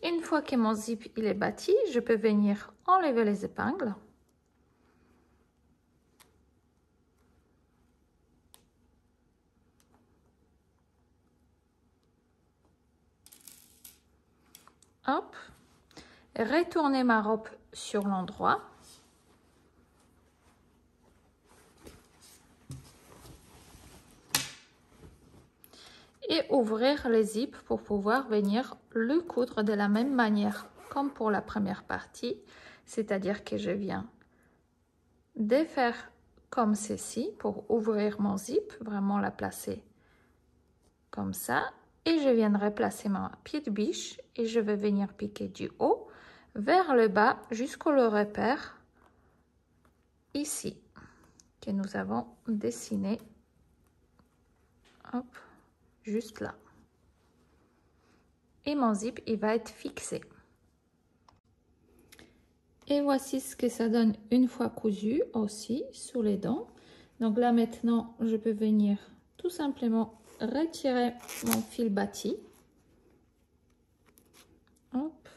[SPEAKER 1] Une fois que mon zip il est bâti, je peux venir enlever les épingles. Hop. Retourner ma robe sur l'endroit. Et ouvrir les zips pour pouvoir venir le coudre de la même manière comme pour la première partie. C'est-à-dire que je viens défaire comme ceci pour ouvrir mon zip, vraiment la placer comme ça. Et je viendrai placer ma pied de biche et je vais venir piquer du haut vers le bas jusqu'au repère ici que nous avons dessiné. Hop, juste là. Et mon zip il va être fixé. Et voici ce que ça donne une fois cousu aussi sur les dents. Donc là maintenant je peux venir tout simplement retirer mon fil bâti. Hop,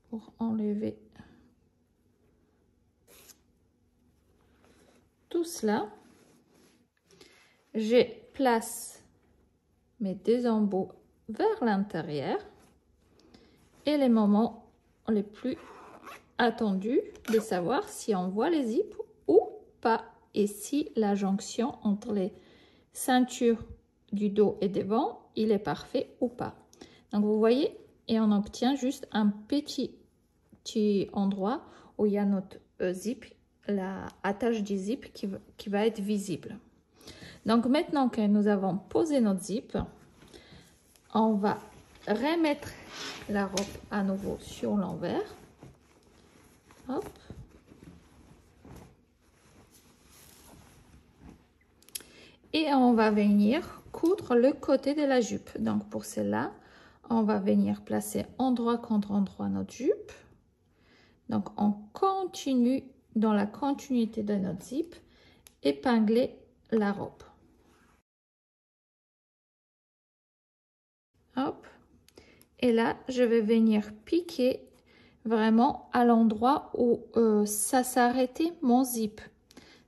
[SPEAKER 1] pour enlever tout cela. Je place mes deux embouts vers l'intérieur et les moments les plus attendus de savoir si on voit les zips ou pas et si la jonction entre les ceintures du dos et devant il est parfait ou pas. Donc vous voyez, et on obtient juste un petit endroit où il y a notre zip, la attache du zip qui va être visible. Donc maintenant que nous avons posé notre zip, on va remettre la robe à nouveau sur l'envers. Hop. Et on va venir coudre le côté de la jupe. Donc pour cela, on va venir placer endroit contre endroit notre jupe. Donc on continue dans la continuité de notre zip, épingler la robe. Hop. Et là, je vais venir piquer vraiment à l'endroit où ça s'arrêtait mon zip.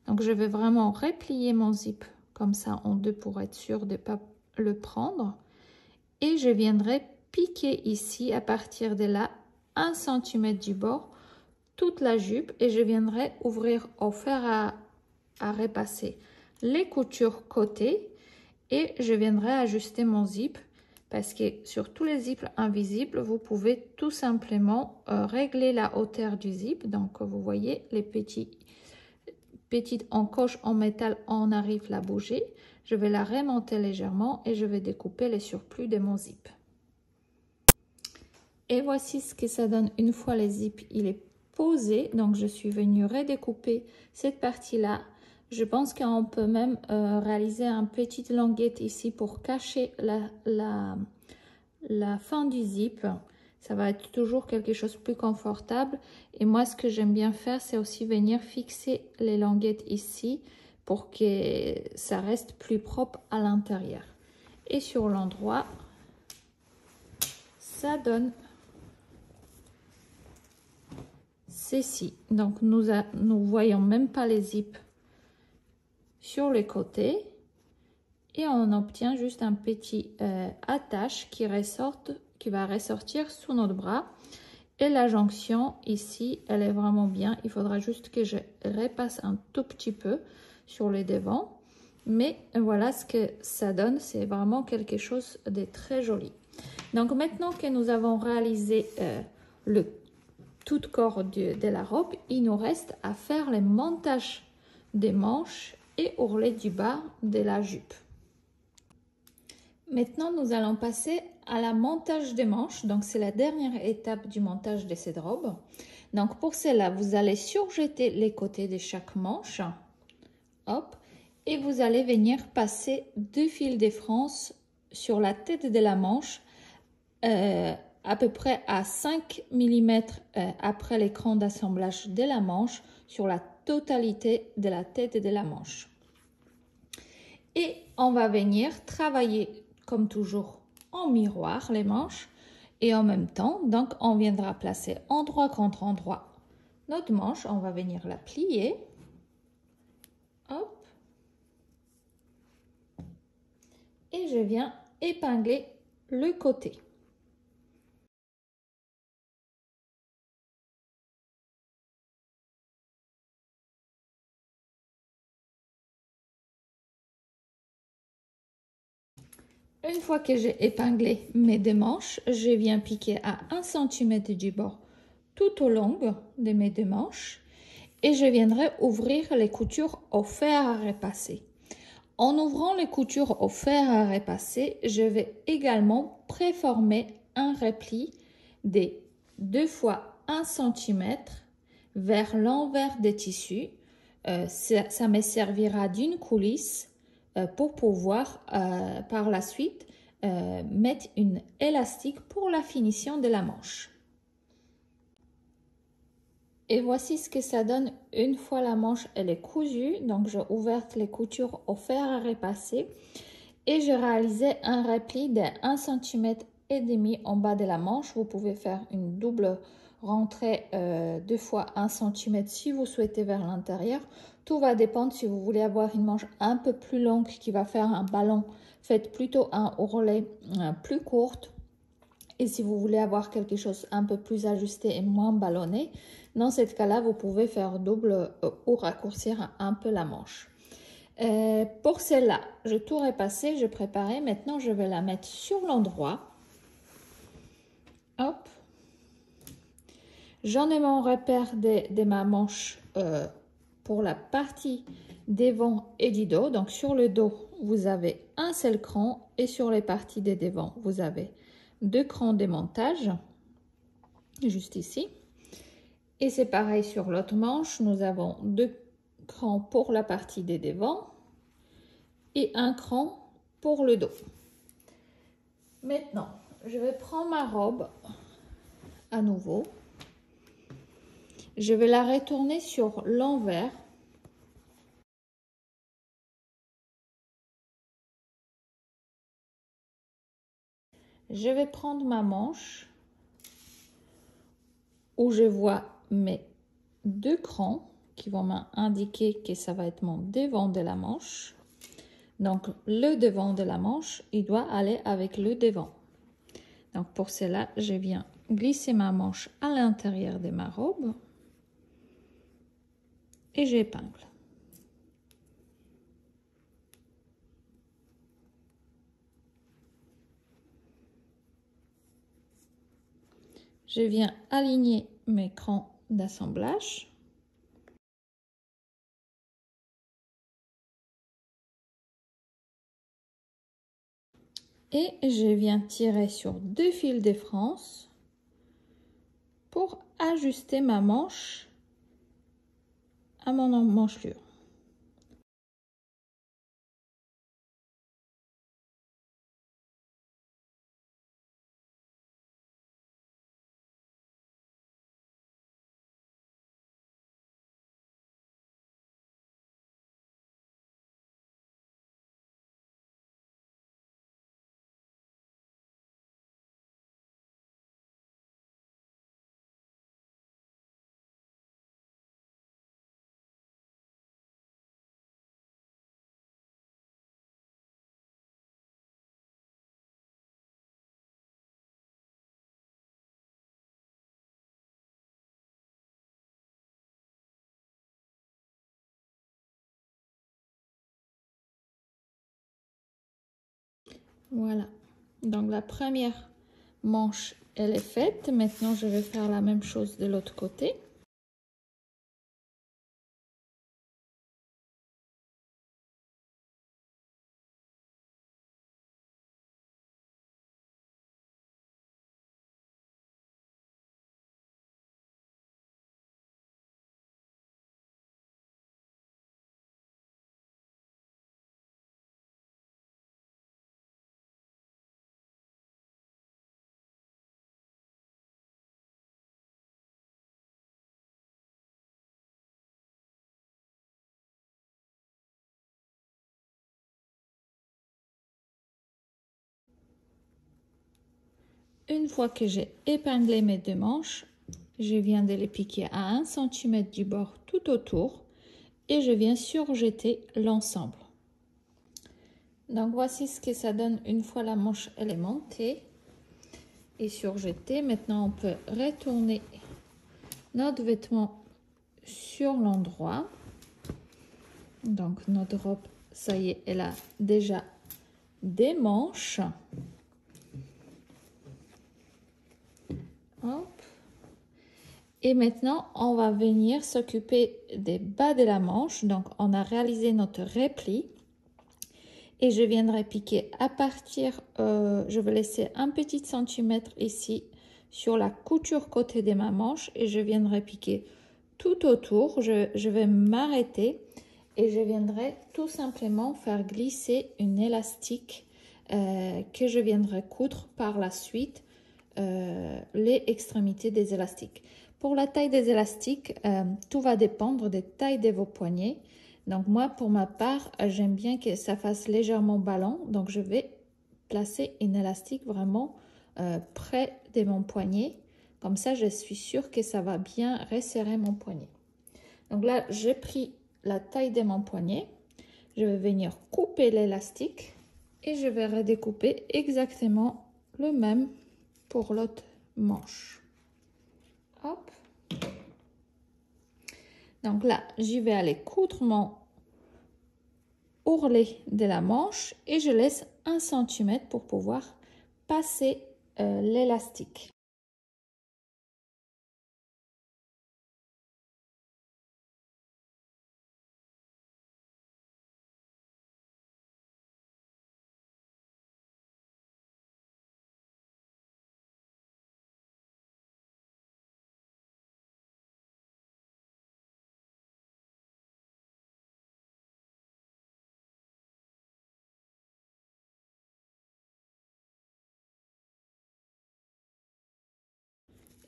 [SPEAKER 1] Donc je vais vraiment replier mon zip comme ça en deux pour être sûr de ne pas le prendre. Et je viendrai piquer ici à partir de là 1 cm du bord toute la jupe et je viendrai ouvrir au fer à repasser les coutures côté et je viendrai ajuster mon zip parce que sur tous les zips invisibles vous pouvez tout simplement régler la hauteur du zip. Donc vous voyez les petites encoches en métal, on arrive à la bouger. Je vais la remonter légèrement et je vais découper les surplus de mon zip. Et voici ce que ça donne une fois le zip il est posé. Donc je suis venue redécouper cette partie là. Je pense qu'on peut même réaliser une petite languette ici pour cacher la fin du zip. Ça va être toujours quelque chose de plus confortable. Et moi, ce que j'aime bien faire, c'est aussi venir fixer les languettes ici pour que ça reste plus propre à l'intérieur. Et sur l'endroit, ça donne ceci. Donc, nous voyons même pas les zips sur les côtés. Et on obtient juste un petit attache qui va ressortir sous notre bras. Et la jonction ici, elle est vraiment bien. Il faudra juste que je repasse un tout petit peu sur le devant. Mais voilà ce que ça donne. C'est vraiment quelque chose de très joli. Donc maintenant que nous avons réalisé le tout corps de la robe, il nous reste à faire le montage des manches et ourlet du bas de la jupe. Maintenant, nous allons passer à la montage des manches. Donc, c'est la dernière étape du montage de cette robe. Donc, pour cela, vous allez surjeter les côtés de chaque manche. Hop. Et vous allez venir passer 2 fils de France sur la tête de la manche, à peu près à 5 mm après l'écran d'assemblage de la manche, sur la totalité de la tête de la manche. Et on va venir travailler comme toujours en miroir les manches et en même temps, donc on viendra placer endroit contre endroit notre manche, on va venir la plier. Hop. Et je viens épingler le côté. Une fois que j'ai épinglé mes deux manches, je viens piquer à 1 cm du bord tout au long de mes deux manches et je viendrai ouvrir les coutures au fer à repasser. En ouvrant les coutures au fer à repasser, je vais également préformer un repli de 2 fois 1 cm vers l'envers des tissus. Ça me servira d'une coulisse pour pouvoir par la suite mettre une élastique pour la finition de la manche. Et voici ce que ça donne une fois la manche elle est cousue. Donc j'ai ouvert les coutures au fer à repasser et j'ai réalisé un repli de 1,5 cm en bas de la manche. Vous pouvez faire une double rentrée 2 fois 1 cm si vous souhaitez vers l'intérieur. Tout va dépendre si vous voulez avoir une manche un peu plus longue qui va faire un ballon. Faites plutôt un ourlet plus courte. Et si vous voulez avoir quelque chose un peu plus ajusté et moins ballonné, dans ce cas-là, vous pouvez faire double ou raccourcir un peu la manche. Pour celle-là, j'ai tout repassé, j'ai préparé. Maintenant, je vais la mettre sur l'endroit. Hop. J'en ai mon repère de ma manche pour la partie devant et du dos. Donc, sur le dos, vous avez un seul cran et sur les parties des devant, vous avez 2 crans de montage, juste ici. Et c'est pareil sur l'autre manche, nous avons 2 crans pour la partie des devant et un cran pour le dos. Maintenant, je vais prendre ma robe à nouveau. Je vais la retourner sur l'envers. Je vais prendre ma manche où je vois mes 2 crans qui vont m'indiquer que ça va être mon devant de la manche. Donc, le devant de la manche, il doit aller avec le devant. Donc, pour cela, je viens glisser ma manche à l'intérieur de ma robe et j'épingle. Je viens aligner mes crans d'assemblage. Et je viens tirer sur 2 fils de France pour ajuster ma manche à mon manchelure. Voilà, donc la première manche elle est faite. Maintenant je vais faire la même chose de l'autre côté. Une fois que j'ai épinglé mes deux manches, je viens de les piquer à 1 cm du bord tout autour et je viens surjeter l'ensemble. Donc voici ce que ça donne une fois la manche elle est montée et surjetée. Maintenant on peut retourner notre vêtement sur l'endroit. Donc notre robe, ça y est, elle a déjà des manches. Hop. Et maintenant, on va venir s'occuper des bas de la manche. Donc, on a réalisé notre repli. Et je viendrai piquer à partir, je vais laisser un petit centimètre ici sur la couture côté de ma manche. Et je viendrai piquer tout autour. Je vais m'arrêter et je viendrai tout simplement faire glisser une élastique que je viendrai coudre par la suite. Les extrémités des élastiques. Pour la taille des élastiques, tout va dépendre des tailles de vos poignets. Donc moi, pour ma part, j'aime bien que ça fasse légèrement ballon. Donc je vais placer une élastique vraiment près de mon poignet. Comme ça, je suis sûre que ça va bien resserrer mon poignet. Donc là, j'ai pris la taille de mon poignet. Je vais venir couper l'élastique et je vais redécouper exactement le même pour l'autre manche. Hop. Donc là, j'y vais aller coudre mon ourlet de la manche et je laisse 1 cm pour pouvoir passer l'élastique.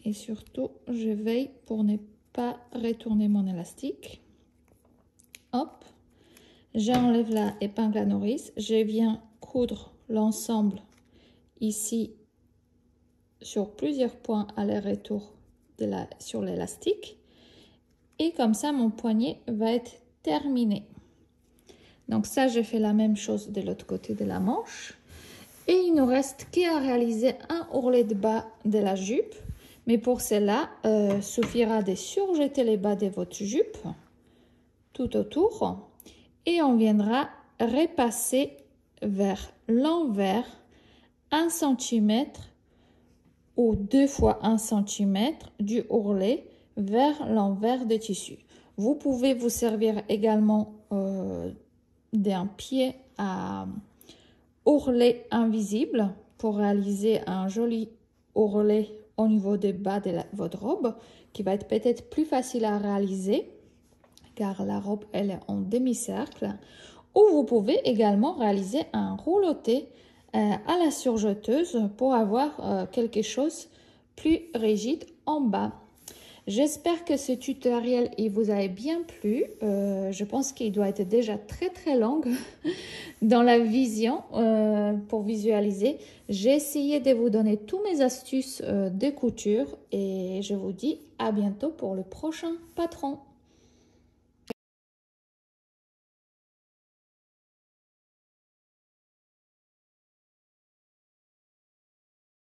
[SPEAKER 1] Et surtout, je veille pour ne pas retourner mon élastique. Hop, j'enlève la épingle à nourrice. Je viens coudre l'ensemble ici sur plusieurs points aller-retour sur l'élastique. Et comme ça, mon poignet va être terminé. Donc ça, je fais la même chose de l'autre côté de la manche. Et il nous reste qu'à réaliser un ourlet de bas de la jupe. Mais pour cela, suffira de surjeter les bas de votre jupe tout autour. Et on viendra repasser vers l'envers 1 cm ou 2 fois 1 cm du ourlet vers l'envers du tissu. Vous pouvez vous servir également d'un pied à ourlet invisible pour réaliser un joli ourlet au niveau des bas de votre robe qui va être peut-être plus facile à réaliser car la robe elle est en demi-cercle. Ou vous pouvez également réaliser un rouloté à la surjeteuse pour avoir quelque chose plus rigide en bas. J'espère que ce tutoriel il vous a bien plu. Je pense qu'il doit être déjà très long dans la vision pour visualiser. J'ai essayé de vous donner toutes mes astuces de couture et je vous dis à bientôt pour le prochain patron.